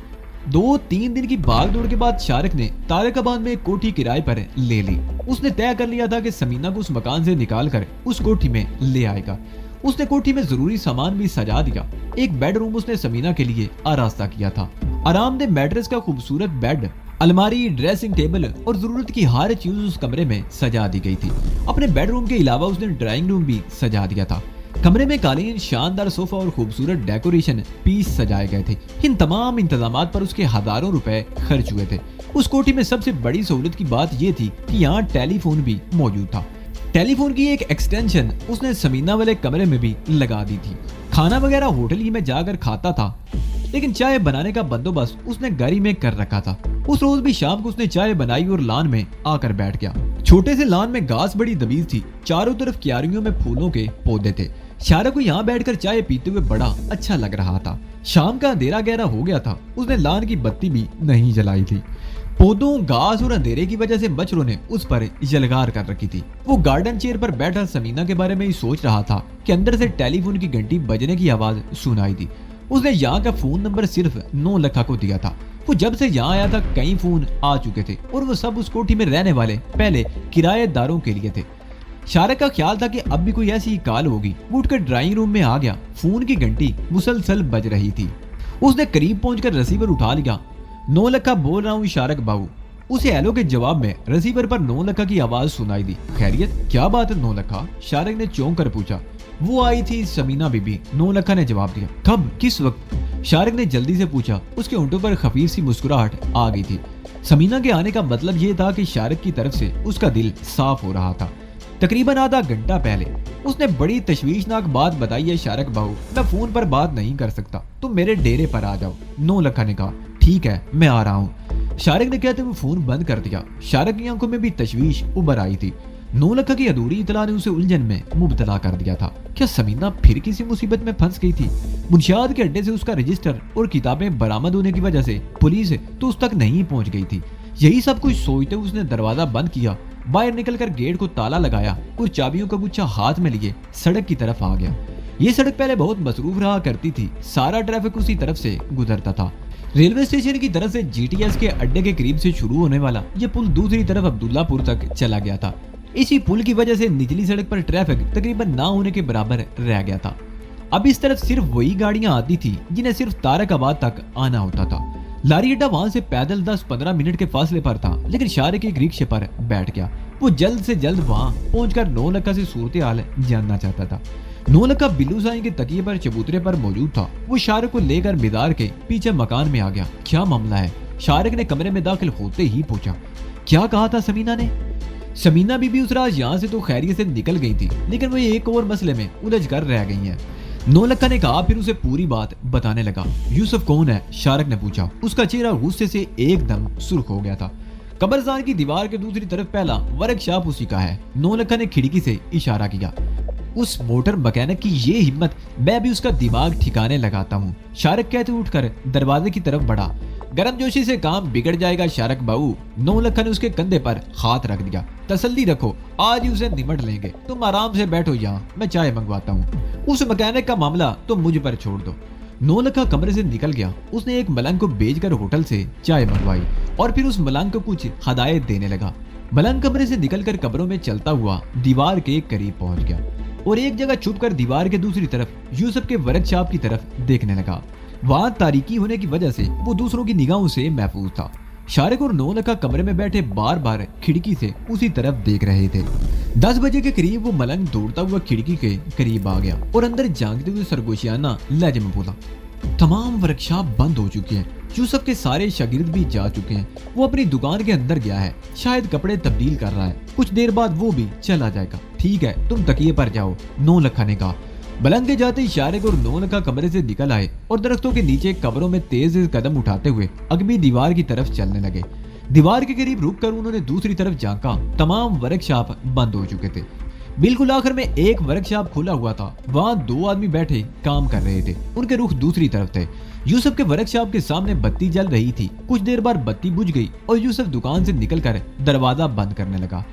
2-3 दिन की भागदौड़ के बाद शारिक ने तारकाबाद में एक कोठी किराए पर ले ली। उसने तय कर लिया था कि समीना को उस मकान से निकाल कर उस कोठी में ले आएगा। उसने कोठी में जरूरी सामान भी सजा दिया। एक बेडरूम उसने समीना के लिए आरास्ता किया था। आरामदेह मैट्रेस का खूबसूरत बेड, अलमारी, ड्रेसिंग टेबल और जरूरत की हर चीज उस कमरे में सजा दी गई थी। अपने बेडरूम के अलावा उसने ड्राइंग रूम भी सजा दिया था। कमरे में कालीन, शानदार सोफा और खूबसूरत डेकोरेशन पीस सजाए गए थे। इन तमाम इंतजामात पर उसके हजारों रुपए खर्च हुए थे। उस कोठी में सबसे बड़ी सहूलत की बात यह थी कि यहाँ टेलीफोन भी मौजूद था। टेलीफोन की एक एक्सटेंशन उसने समीना वाले कमरे में भी लगा दी थी। खाना वगैरह होटल ही में जाकर खाता था लेकिन चाय बनाने का बंदोबस्त उसने घर ही में कर रखा था। उस रोज भी शाम को उसने चाय बनाई और लान में आकर बैठ गया। छोटे से लान में घास बड़ी दबीज थी। चारों तरफ क्यारियों में फूलों के पौधे थे। शारिक को यहाँ बैठकर चाय पीते हुए बड़ा अच्छा लग रहा था। शाम का अंधेरा गहरा हो गया था। उसने लान की बत्ती भी नहीं जलाई थी। पौधों, घास और अंधेरे की वजह से मच्छरों ने उस पर यलगार कर रखी थी। वो गार्डन चेयर पर बैठा समीना के बारे में ही सोच रहा था कि अंदर से टेलीफोन की घंटी बजने की आवाज सुनाई दी। उसने यहाँ का फोन नंबर सिर्फ 9 लखा को दिया था। वो जब से यहाँ आया था कई फोन आ चुके थे और वो सब उस कोठी में रहने वाले पहले किराएदारों के लिए थे। शारिक का ख्याल था कि अब भी कोई ऐसी कॉल होगी। वो उठकर ड्राइंग रूम में आ गया। फोन की घंटी मुसलसल बज रही थी। उसने करीब पहुंचकर रिसीवर उठा लिया। 9 लखा बोल रहा हूँ शारिक बाबू। उसे हेलो के जवाब में रिसीवर पर 9 लखा की आवाज सुनाई दी। खैरियत, क्या बात है 9 लखा? शारिक ने चौंक कर पूछा। वो आई थी समीना बीबी, 9 लखा ने जवाब दिया। कब, किस वक्त? शारिक ने जल्दी से पूछा। उसके होंठों पर खफीफ सी मुस्कुराहट आ गई थी। समीना के आने का मतलब ये था कि शारिक की तरफ से उसका दिल साफ हो रहा था। तकरीबन आधा घंटा पहले उसने बड़ी तशवीशनाक बात बताई है शारिक बाबू, मैं फोन पर बात नहीं कर सकता, तुम मेरे डेरे पर आ जाओ। 9 लखा ने कहा। ठीक है, मैं आ रहा हूँ। शारिक ने कहते हुए फोन बंद कर दिया। शारिक की आंखों में भी तशवीश उभर आई थी। 9 लाख की अधूरी इतला ने उसे उलझन में मुब्तला कर दिया था। क्या समीना फिर किसी मुसीबत में फंस गई थी? मुंशियात के अड्डे से उसका रजिस्टर और किताबें बरामद होने की वजह से पुलिस तो उस तक नहीं पहुंच गई थी। यही सब कुछ सोचते हुए उसने दरवाजा बंद किया, बाहर निकलकर गेट को ताला लगाया और चाबियों का गुच्छा हाथ में लिए सड़क की तरफ आ गया। ये सड़क पहले बहुत मसरूफ रहा करती थी, सारा ट्रैफिक उसी तरफ से गुजरता था। रेलवे स्टेशन की तरफ से जीटीएस के अड्डे के करीब से शुरू होने वाला ये पुल दूसरी तरफ अब्दुल्लापुर तक चला गया था। इसी पुल की वजह से निचली सड़क पर ट्रैफिक तकरीबन ना होने के बराबर रह गया था। अब इस तरफ सिर्फ वही गाड़ियां आती थी जिन्हें सिर्फ तारकाबाद तक आना होता था। लारी अड्डा वहां से पैदल 10-15 मिनट के फासले पर था, लेकिन शारिक एक रिक्शे पर बैठ गया। वो जल्द से जल्द वहां पहुंचकर 9 लक्का से सूरत हाल जानना चाहता था। 9 लक्का बिल्लू साईं के तकिए पर चबूतरे पर मौजूद था। वो शारिक को लेकर मीदार के पीछे मकान में आ गया। क्या मामला है? शारिक ने कमरे में दाखिल होते ही पूछा। क्या कहा था समीना ने? समीना बीबी उस रात यहाँ से तो खैरियत से निकल गई थी, लेकिन वो एक और मसले में उलझ कर रह गई है। 9 लक्का ने कहा, फिर उसे पूरी बात बताने लगा। यूसुफ कौन है? शारिक ने पूछा। उसका चेहरा गुस्से से एकदम सुर्ख हो गया था। कब्रिस्तान की दीवार के दूसरी तरफ पहला वर्कशॉप उसी का है। 9 लक्का ने खिड़की से इशारा किया। उस मोटर मैकेनिक की ये हिम्मत, मैं भी उसका दिमाग ठिकाने लगाता हूँ। शारिक कहते उठकर दरवाजे की तरफ बढ़ा। गर्मजोशी से काम बिगड़ जाएगा शारिक बाबू। 9 लक्का ने उसके कंधे पर हाथ रख दिया। तसल्ली रखो, आज ही उसे निमट लेंगे। तुम आराम से बैठो यहाँ, मैं चाय मंगवाता हूँ। उस मैकेनिक का मामला तो मुझ पर छोड़ दो। 9 लक्का कमरे से निकल गया। उसने एक मलंग को भेजकर होटल से चाय मंगवाई और फिर उस मलंग को कुछ हदायत देने लगा। मलंग कमरे से निकलकर कब्रों में चलता हुआ दीवार के करीब पहुंच गया और एक जगह छुपकर दीवार के दूसरी तरफ यूसुफ के वर्कशॉप की तरफ देखने लगा। वहां तारीकी होने की वजह से वो दूसरों की निगाहों से महफूज था। शारिक और 9 लक्का कमरे में बैठे बार बार खिड़की से उसी तरफ देख रहे थे। 10 बजे के करीब वो मलंग दौड़ता हुआ खिड़की के करीब आ गया और अंदर झांकते हुए सरगोशियाना लहजे में बोला, तमाम वर्कशॉप बंद हो चुकी है। यूसुफ के सारे शागिर्द भी जा चुके हैं। वो अपनी दुकान के अंदर गया है, शायद कपड़े तब्दील कर रहा है। कुछ देर बाद वो भी चला जाएगा। ठीक है, तुम तकिए पर जाओ, 9 लक्का ने कहा। मलंग के जाते ही शारिक और 9 लक्का कमरे से निकल आए और दरख्तों के नीचे कब्रों में तेज कदम उठाते हुए अगली दीवार की तरफ चलने लगे। दीवार के करीब रुककर उन्होंने दूसरी तरफ झांका। तमाम वर्कशॉप बंद हो चुके थे। बिल्कुल आखिर में एक वर्कशॉप खुला हुआ था। वहां 2 आदमी बैठे काम कर रहे थे। उनके रुख दूसरी तरफ थे। यूसुफ के वर्कशॉप के सामने बत्ती जल रही थी। कुछ देर बाद बत्ती बुझ गई और यूसुफ दुकान से निकलकर दरवाजा बंद करने लगा।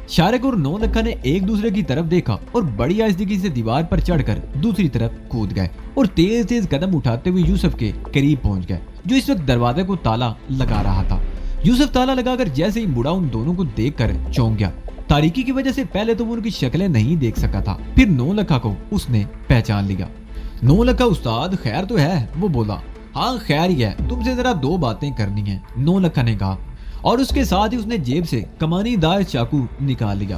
शारिक और 9 लक्का ने एक दूसरे की तरफ देखा और बड़ी आहिस्दगी से दीवार पर चढ़कर दूसरी तरफ कूद गए और तेज तेज कदम उठाते हुए यूसुफ के करीब पहुंच गए, जो इस वक्त दरवाजे को ताला लगा रहा था। यूसुफ ताला लगाकर जैसे ही मुड़ा, उन दोनों को देखकर चौंक गया। तारीकी की वजह से पहले तो वो उनकी शक्लें नहीं देख सका था, फिर 9 लक्का को उसने पहचान लिया। 9 लक्का उस्ताद, खैर तो है? वो बोला। हाँ खैर ही है, तुमसे जरा 2 बातें करनी है, 9 लक्का ने कहा और उसके साथ ही उसने जेब से कमानीदार चाकू निकाल लिया।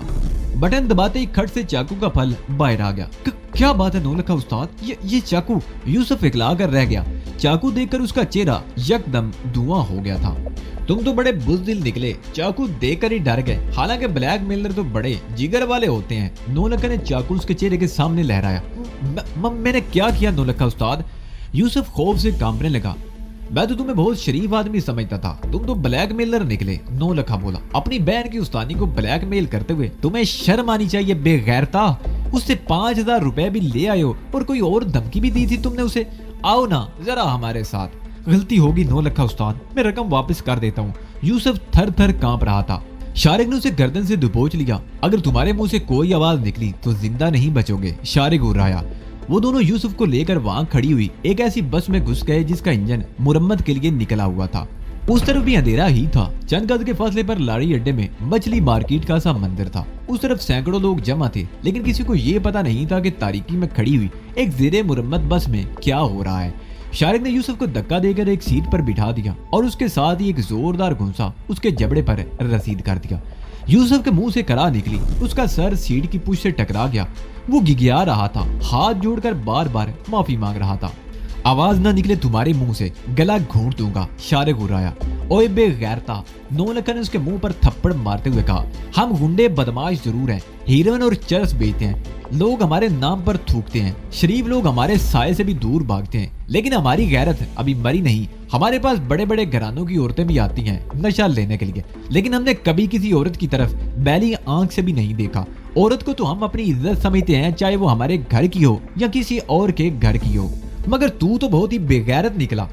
बटन दबाते ही खट से चाकू का फल बाहर आ गया। क्या बात है 9 लक्का उस्ताद, ये चाकू? यूसुफ इकला कर रह गया। चाकू देखकर उसका चेहरा यकदम धुआं हो गया था। तुम तो बड़े बुज़दिल निकले, चाकू देखकर ही डर गए। हालांकि ब्लैक मेलर तो बड़े जिगर वाले होते हैं। 9 लक्का ने चाकू उसके चेहरे के सामने लहराया। मैंने क्या किया 9 लक्का उस्ताद? यूसुफ खौफ से कांपने लगा। मैं तो तुम्हें बहुत शरीफ आदमी समझता था, तुम तो ब्लैक मेलर निकले। 9 लक्का बोला। अपनी बहन की उस्तानी को ब्लैक मेल करते हुए तुम्हें शर्म आनी चाहिए बेगैरता। उससे 5000 रुपए भी ले आए हो और कोई और धमकी भी दी थी तुमने उसे। आओ ना जरा हमारे साथ। गलती होगी 9 लक्का उस्ताद, मैं रकम वापस कर देता हूँ। यूसुफ थर थर कांप रहा था। शारिक ने उसे गर्दन से दबोच लिया। अगर तुम्हारे मुंह से कोई आवाज निकली तो जिंदा नहीं बचोगे, शारिक घुर्राया। वो दोनों यूसुफ को लेकर वहां खड़ी हुई एक ऐसी बस में घुस गए जिसका इंजन मुरम्मत के लिए निकला हुआ था। उस तरफ भी अंधेरा ही था। चंद गज के फासले पर लाड़ी अड्डे में मछली मार्केट का सा मंदिर था। उस तरफ सैकड़ों लोग जमा थे, लेकिन किसी को ये पता नहीं था कि तारीकी में खड़ी हुई एक ज़ेरे मुरम्मत बस में क्या हो रहा है। शारिक ने यूसुफ को धक्का देकर एक सीट पर बिठा दिया और उसके साथ ही एक जोरदार घुसा उसके जबड़े पर रसीद कर दिया। यूसुफ के मुंह से करा निकली। उसका सर सीट की पुश से टकरा गया। वो गिगिया रहा था, हाथ जोड़कर बार बार माफी मांग रहा था। आवाज ना निकले तुम्हारे मुंह से गला घोंट दूंगा, शारिक घुराया। ओए बेगैरता, नौलखा ने उसके मुंह पर थप्पड़ मारते हुए कहा। हम गुंडे बदमाश जरूर हैं, हीरोइन और चरस बेचते हैं, लोग हमारे नाम पर थूकते हैं, शरीफ लोग हमारे साए से भी दूर भागते हैं, लेकिन हमारी गैरत अभी मरी नहीं। हमारे पास बड़े बड़े घरानों की औरतें भी आती हैं नशा लेने के लिए, लेकिन हमने कभी किसी औरत की तरफ बैली आंख से भी नहीं देखा। औरत को तो हम अपनी इज्जत समझते हैं, चाहे वो हमारे घर की हो या किसी और के घर की हो, मगर तू तो बहुत ही बेगैरत निकला।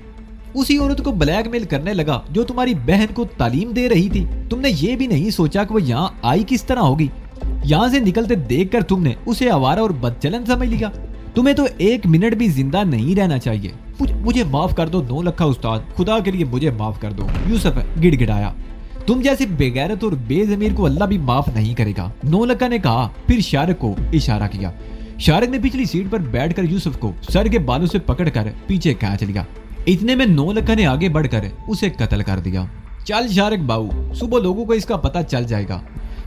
उसी औरत को ब्लैकमेल करने लगा जो तुम्हारी बहन को तालीम दे रही थी। तुमने ये भी नहीं सोचा कि वो यहाँ आई किस तरह होगी। यहाँ से निकलते देखकर तुमने उसे आवारा और बदचलन समझ लिया। तुम्हें तो एक मिनट भी जिंदा नहीं रहना चाहिए। मुझे माफ कर दो नौलखा उस्ताद, खुदा के लिए मुझे माफ कर दो, यूसुफ गिड़गिड़ाया। तुम जैसे बेगैरत और बेजमीर को अल्लाह भी माफ नहीं करेगा, नौलखा ने कहा, फिर शारिक को इशारा किया। शारिक ने पिछली सीट पर बैठकर यूसुफ को सर के बालों से पकड़कर पीछे खींच लिया। इतने में नौलखा ने आगे बढ़कर उसे कत्ल कर दिया। चल शारिक बाऊ, सुबह लोगों को इसका पता चल जाएगा।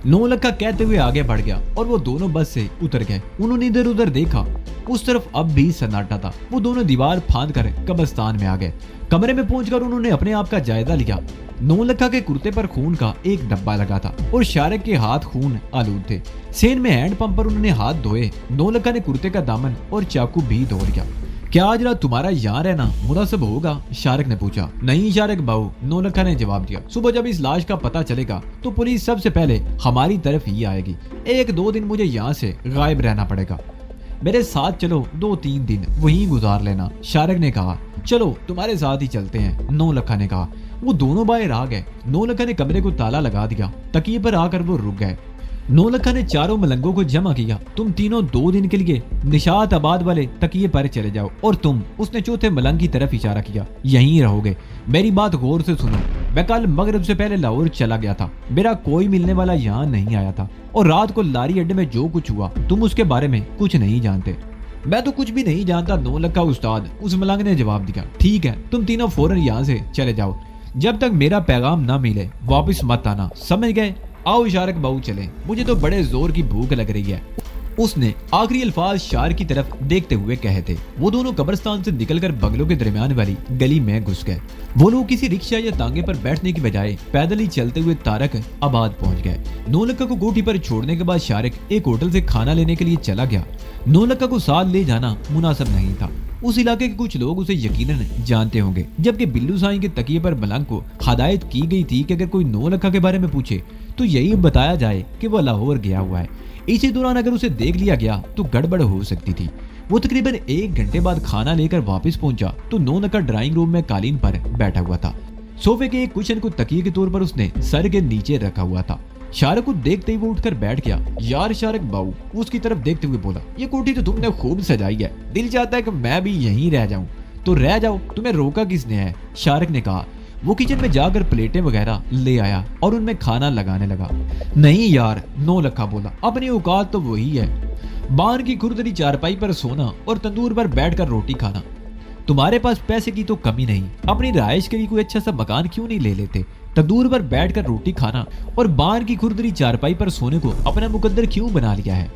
नौलखा कहते हुए आगे बढ़ गया और वो दोनों बस से उतर गए। उन्होंने इधर उधर देखा, उस तरफ अब भी सन्नाटा था। वो दोनों दीवार फांद कर कब्रिस्तान में आ गए। कमरे में पहुंचकर उन्होंने अपने आप का जायजा लिया। नौलखा के कुर्ते पर खून का एक डब्बा लगा था और शारिक के हाथ खून आलूद थे। सेन में हैंड पंप पर उन्होंने हाथ धोए। नौलखा ने कुर्ते का दामन और चाकू भी धो लिया। क्या आज रात तुम्हारा यहाँ रहना मुनासिब होगा, शारिक ने पूछा। नहीं शारिक बाबू, नौलखा ने जवाब दिया। सुबह जब इस लाश का पता चलेगा तो पुलिस सबसे पहले हमारी तरफ ही आएगी। 1-2 दिन मुझे यहाँ से गायब रहना पड़ेगा। मेरे साथ चलो, 2-3 दिन वहीं गुजार लेना, शारिक ने कहा। चलो तुम्हारे साथ ही चलते हैं, नौलखा ने कहा। वो दोनों बाहर आ गए। नौलखा ने कमरे को ताला लगा दिया। तकिए पर आकर वो रुक गए। नौलखा ने चारों मलंगों को जमा किया। तुम तीनों 2 दिन के लिए निशात आबाद वाले तकिए पर चले जाओ और तुम, उसने चौथे मलंग की तरफ इशारा किया, यहीं रहोगे। मेरी बात गौर से सुनो। मैं कल मगरिब से पहले लाहौर चला गया था। मेरा कोई मिलने वाला यहाँ नहीं आया था और रात को लारी अड्डे में जो कुछ हुआ तुम उसके बारे में कुछ नहीं जानते। मैं तो कुछ भी नहीं जानता, नौलखा उस्ताद, उस मलंग ने जवाब दिया। ठीक है, तुम तीनों फौरन यहाँ से चले जाओ। जब तक मेरा पैगाम ना मिले वापस मत आना, समझ गए? आओ शारिक बाबू चले, मुझे तो बड़े जोर की भूख लग रही है। उसने आखिरी अल्फाज शारिक की तरफ देखते हुए कहे थे। वो दोनों कब्रिस्तान से निकलकर बंगलों के दरमियान वाली गली में घुस गए। वो लोग किसी रिक्शा या तांगे पर बैठने की बजाय पैदल ही चलते हुए तारक आबाद पहुंच गए। नौलखा को कोठी पर छोड़ने के बाद शारिक एक होटल से खाना लेने के लिए चला गया। नौलखा को साथ ले जाना मुनासिब नहीं था। उस इलाके के कुछ लोग उसे यकीनन जानते होंगे, जबकि बिल्लू साईं के तकिए पर मलंग को हदायत की गई थी कि अगर कोई नौलखा के बारे में पूछे तो यही बताया जाए कि वह लाहौर गया हुआ है। इसी दौरान अगर उसे देख लिया गया तो गड़बड़ हो सकती थी। वो तकरीबन 1 घंटे बाद खाना लेकर वापस पहुंचा तो नौलखा ड्राइंग रूम में कालीन पर बैठा हुआ था। सोफे के एक कुशन को तकिए के तौर पर उसने सर के नीचे रखा हुआ था। शारिक को देखते ही वो उठकर बैठ गया। यार शारिक बाबू, उसकी तरफ देखते हुए बोला, ये कोठी तो तुमने खूब सजाई है, दिल चाहता है कि मैं भी यहीं रह जाऊं। तो रह जाओ, तुम्हें रोका किसने है, शारिक ने कहा। वो किचन में जाकर प्लेटें वगैरह ले आया और उनमें खाना लगाने लगा। नहीं यार, नौलखा बोला, अपनी औकात तो वही है, बान की खुरदरी चारपाई पर सोना और तंदूर पर बैठकर रोटी खाना। तुम्हारे पास पैसे की तो कमी नहीं, अपनी रिहाइश के लिए कोई अच्छा सा मकान क्यों नहीं ले लेते? तंदूर पर बैठकर रोटी खाना और बान की खुरदरी चारपाई पर सोने को अपना मुकद्दर क्यों बना लिया है?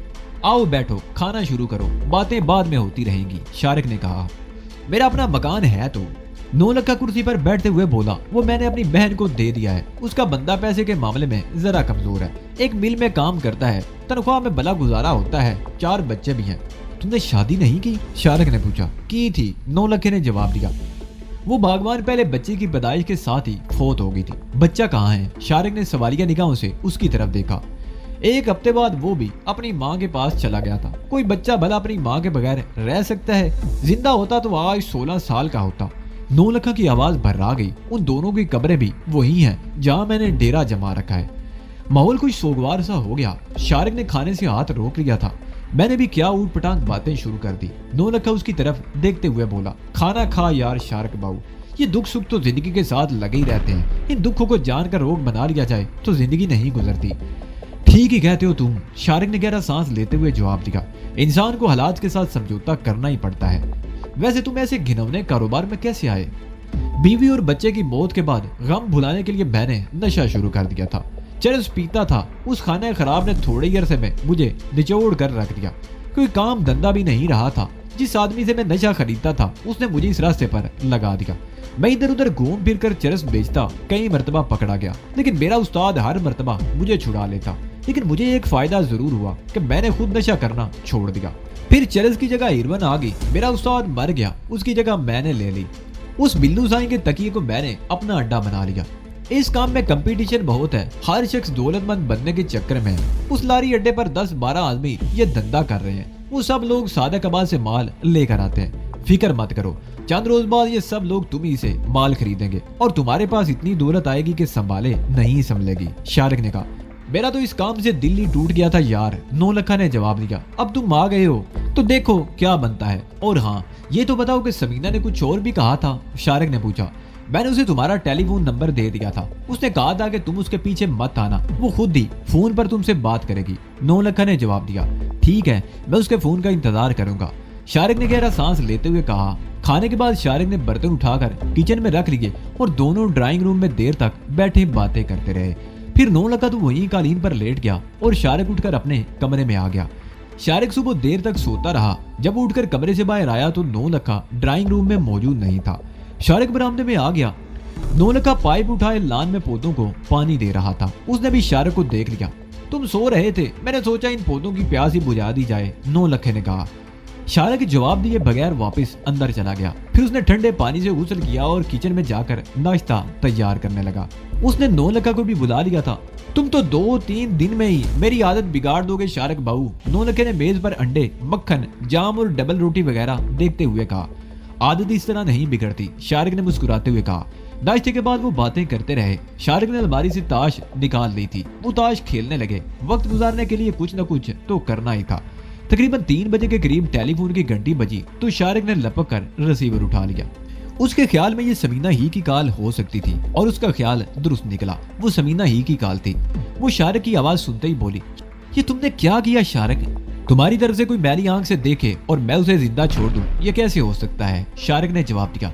आओ बैठो, खाना शुरू करो, बातें बाद में होती रहेंगी, शारिक ने कहा। मेरा अपना मकान है तो, नौलखा कुर्सी पर बैठते हुए बोला। वो मैंने अपनी बहन को दे दिया है। उसका बंदा पैसे के मामले में जरा कमजोर है, एक मिल में काम करता है, तनख्वाह में भला गुजारा होता है, 4 बच्चे भी हैं। तुमने शादी नहीं की, शारिक ने पूछा। की थी, नौलखे ने जवाब दिया। वो भगवान पहले बच्चे की पैदाइश के साथ ही फौत हो गई थी। बच्चा कहाँ है? शारिक ने सवालिया निगाहों से उसकी तरफ देखा। 1 हफ्ते बाद वो भी अपनी माँ के पास चला गया था। कोई बच्चा भला अपनी माँ के बगैर रह सकता है? जिंदा होता तो आज 16 साल का होता। नौलखा की आवाज भर्रा गई। उन दोनों की कब्रें भी वही हैं जहां मैंने डेरा जमा रखा है। माहौल कुछ सोगवार सा हो गया। शारिक ने खाने से हाथ रोक लिया था। मैंने भी क्या ऊट पटांग बातें शुरू कर दी। नौलखा उसकी तरफ देखते हुए बोला, खाना खा यार शारिक बाबू, ये दुख सुख तो जिंदगी के साथ लगे ही रहते हैं। इन दुखों को जानकर रोग बना लिया जाए तो जिंदगी नहीं गुजरती। ठीक ही कहते हो तुम, शारिक ने गहरा सांस लेते हुए जवाब दिया। इंसान को हालात के साथ समझौता करना ही पड़ता है। वैसे तुम ऐसे घिनौने कारोबार में कैसे आए? बीवी और बच्चे की मौत के बाद गम भुलाने के लिए मैंने नशा शुरू कर दिया था। चरस पीता था। उस खाने खराब ने थोड़े ही अरसे में मुझे निचोड़ कर रख दिया। कोई काम धंधा भी नहीं रहा था। جس آدمی سے میں نشہ خریدتا تھا اس نے مجھے اس راستے پر لگا دیا. میں ادھر ادھر گھوم پھر کر چرس بیچتا, کئی مرتبہ پکڑا گیا, لیکن میرا استاد ہر مرتبہ مجھے چھڑا لیتا. لیکن مجھے ایک فائدہ ضرور ہوا کہ میں نے خود نشہ کرنا چھوڑ دیا. پھر چرس کی جگہ ہیروئن آ گئی. میرا استاد مر گیا, اس کی جگہ میں نے لے لی. اس بلو سائیں کے تکیے کو میں نے اپنا اڈا بنا لیا. اس کام میں کمپٹیشن بہت ہے, ہر شخص دولت مند بننے کے چکر میں ہے. اس لاری اڈے پر 10-12 آدمی یہ دھندا کر رہے ہیں. وہ سب لوگ سادہ کباب سے مال لے کر آتے ہیں. فکر مت کرو, چند روز بعد یہ سب لوگ تم ہی سے مال خریدیں گے اور تمہارے پاس اتنی دولت آئے گی کہ سنبھالے نہیں سنبھلے گی. شارک نے کہا, میرا تو اس کام سے دل ہی ٹوٹ گیا تھا یار. نو لکھا نے جواب دیا, اب تم آ گئے ہو تو دیکھو کیا بنتا ہے. اور ہاں, یہ تو بتاؤ کہ سمینہ نے کچھ اور بھی کہا تھا. شارک نے پوچھا. میں نے اسے تمہارا ٹیلی فون نمبر دے دیا تھا. اس نے کہا تھا کہ تم اس کے پیچھے مت آنا, وہ خود ہی فون پر تم سے بات کرے گی. نو لکھا نے جواب دیا, ٹھیک ہے, میں اس کے فون کا انتظار کروں گا. شارک نے گہرا سانس لیتے ہوئے کہا. کھانے کے بعد شارک نے برتن اٹھا کر کچن میں رکھ لیے اور دونوں ڈرائنگ روم میں دیر تک بیٹھے باتیں کرتے رہے. پھر نو لکھا تو وہیں قالین پر لیٹ گیا اور شارک اٹھ کر اپنے کمرے میں آ گیا. شارک صبح دیر تک سوتا رہا. جب وہ اٹھ کر کمرے سے باہر آیا تو نو لکھا ڈرائنگ روم میں موجود نہیں تھا. شارک برآمدے میں آ گیا. نو لکھا پائپ اٹھائے لان میں پودوں کو پانی دے رہا تھا. اس نے بھی شارک کو دیکھ لیا. تم سو رہے تھے, میں نے سوچا ان پودوں کی پیاس ہی بجھا دی جائے, نو لکھے نے کہا. شارک جواب دیے بغیر واپس اندر چلا گیا. پھر اس نے ٹھنڈے پانی سے غسل کیا اور کچن میں جا کر ناشتہ تیار کرنے لگا. اس نے نو لکھا کو بھی بلا لیا تھا. تم تو 2-3 دن میں ہی میری عادت بگاڑ دو گے شارک بہو, نو لکھے نے میز پر انڈے, مکھن, جام اور ڈبل روٹی وغیرہ دیکھتے ہوئے کہا. عادت اس طرح نہیں بگڑتی, شارک نے مسکراتے ہوئے کہا. ناشتے کے بعد وہ باتیں کرتے رہے. شارک نے الماری سے تاش نکال لی تھی. وہ تاش کھیلنے لگے. وقت گزارنے کے لیے کچھ نہ کچھ تو کرنا ہی تھا. تقریباً 3 بجے کے قریب ٹیلی فون کی گھنٹی بجی تو شارک نے لپک کر ریسیور اٹھا لیا. اس کے خیال میں یہ سمینہ ہی کی کال ہو سکتی تھی اور اس کا خیال درست نکلا. وہ سمینہ ہی کی کال تھی. وہ شارک کی آواز سنتے ہی بولی, یہ تم نے کیا کیا شارک؟ تمہاری طرف سے کوئی میری آنکھ سے دیکھے اور میں اسے زندہ چھوڑ دوں, یہ کیسے ہو سکتا ہے؟ شارک نے جواب دیا.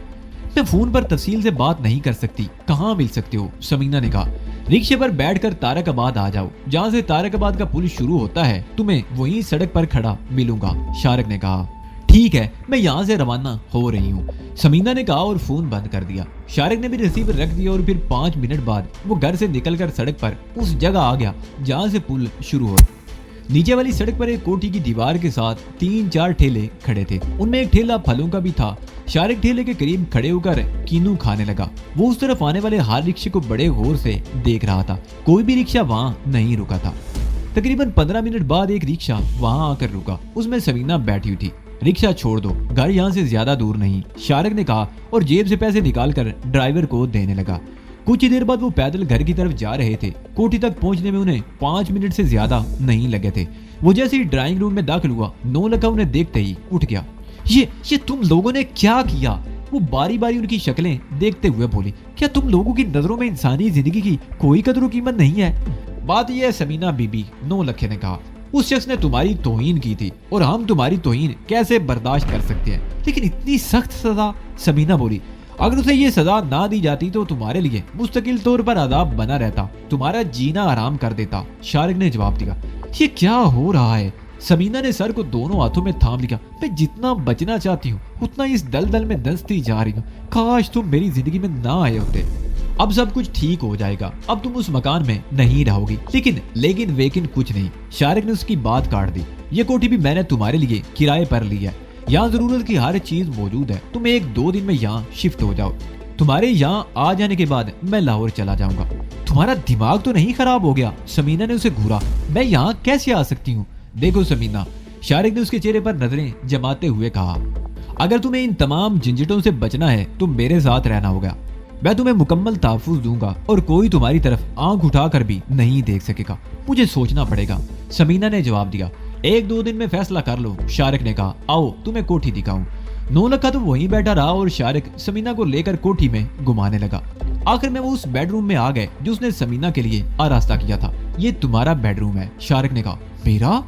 میں فون پر تفصیل سے بات نہیں کر سکتی. کہاں مل سکتے ہو؟ سمینہ نے کہا. رکشے پر بیٹھ کر تارک آباد آ جاؤ, جہاں سے تارک آباد کا پل شروع ہوتا ہے تمہیں وہیں سڑک پر کھڑا ملوں گا. شارک نے کہا. ٹھیک ہے, میں یہاں سے روانہ ہو رہی ہوں, سمینہ نے کہا اور فون بند کر دیا. شارک نے بھی ریسیور رکھ دیا اور پھر 5 منٹ بعد وہ گھر سے نکل کر سڑک پر اس جگہ آ گیا جہاں سے پل شروع ہو. نیچے والی سڑک پر ایک کوٹھی کی دیوار کے ساتھ 3-4 ٹھیلے کھڑے تھے. ان میں ایک ٹھیلا پھلوں کا بھی تھا. شارک ٹھیلے کے قریب کھڑے ہو کر کینو کھانے لگا. وہ اس طرف آنے والے ہر رکشے کو بڑے غور سے دیکھ رہا تھا. کوئی بھی رکشہ وہاں نہیں رکا تھا. تقریباً 15 منٹ بعد ایک رکشہ وہاں آ کر رکا. اس میں سمینہ بیٹھی ہوئی تھی. رکشہ چھوڑ دو, گھر یہاں سے زیادہ دور نہیں, شارک نے کہا اور جیب سے پیسے نکال کر ڈرائیور کو دینے لگا. کچھ ہی دیر بعد وہ پیدل گھر کی طرف جا رہے تھے. کوٹھی تک پہنچنے میں انہیں 5 منٹ سے زیادہ نہیں لگے تھے. وہ جیسے ہی ڈرائنگ روم میں داخل ہوا, نو لکھا انہیں دیکھتے ہی اٹھ گیا. یہ تم لوگوں نے کیا کیا؟ وہ باری باری ان کی شکلیں دیکھتے ہوئے بولی. کیا تم لوگوں کی نظروں میں انسانی زندگی کی کوئی قدر و قیمت نہیں ہے؟ بات یہ ہے سمینہ بی بی, نو لکھے نے کہا. اس شخص نے تمہاری توہین کی تھی اور ہم تمہاری توہین کیسے برداشت کر سکتے ہیں, لیکن اتنی سخت سزا؟ سمینہ بولی. اگر اسے یہ سزا نہ دی جاتی تو تمہارے لیے مستقل طور پر عذاب بنا رہتا, تمہارا جینا آرام کر دیتا. شارک نے جواب دیا. یہ کیا ہو رہا ہے؟ سمینہ نے سر کو دونوں ہاتھوں میں تھام لیا. میں جتنا بچنا چاہتی ہوں اتنا اس دلدل میں دھنستی جا رہی ہوں. کاش تم میری زندگی میں نہ آئے ہوتے. اب سب کچھ ٹھیک ہو جائے گا, اب تم اس مکان میں نہیں رہو گی. لیکن کچھ نہیں. شارک نے اس کی بات کاٹ دی. یہ کوٹھی بھی میں نے تمہارے لیے کرائے پر لی ہے. یہاں ضرورت کی ہر چیز موجود ہے. تم 1-2 دن میں یہاں شفٹ ہو جاؤ. تمہارے یہاں آ جانے کے بعد میں لاہور چلا جاؤں گا. تمہارا دماغ تو نہیں خراب ہو گیا؟ سمینہ نے اسے گھورا. میں یہاں کیسے آ سکتی ہوں؟ دیکھو سمینہ, شارک نے اس کے چہرے پر نظریں جماتے ہوئے کہا, اگر تمہیں ان تمام جھنجھٹوں سے بچنا ہے تو میرے ساتھ رہنا ہوگا. میں تمہیں مکمل تحفظ دوں گا اور کوئی تمہاری طرف آنکھ اٹھا کر بھی نہیں دیکھ سکے گا. مجھے سوچنا پڑے گا. سمینہ نے جواب دیا. 1-2 دن میں فیصلہ کر لو. شارک نے کہا. آؤ تمہیں کوٹھی دکھاؤں. نو لکھا تو وہیں بیٹھا رہا اور شارک سمینہ کو لے کر کوٹھی میں گھمانے لگا. آخر میں وہ اس بیڈ روم میں آ گئے جو اس نے سمینہ کے لیے آراستہ کیا تھا. یہ تمہارا بیڈ روم ہے, شارک نے کہا. میرا؟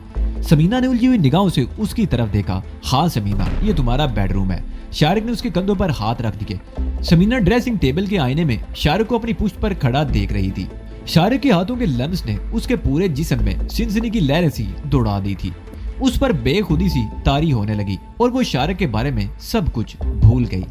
سمینہ نے الجھی ہوئی نگاہوں سے اس کی طرف دیکھا. ہاں سمینہ, یہ تمہارا بیڈ روم ہے. شارک نے اس کے کندھوں پر ہاتھ رکھ دیے. سمینہ ڈریسنگ ٹیبل کے آئینے میں شارک کو اپنی پشت پر کھڑا دیکھ رہی تھی. شارک کے ہاتھوں کے لمس نے اس کے پورے جسم میں سنسنی کی لہریں سی دوڑا دی تھی. اس پر بے خودی سی طاری ہونے لگی اور وہ شارک کے بارے میں سب کچھ بھول گئی۔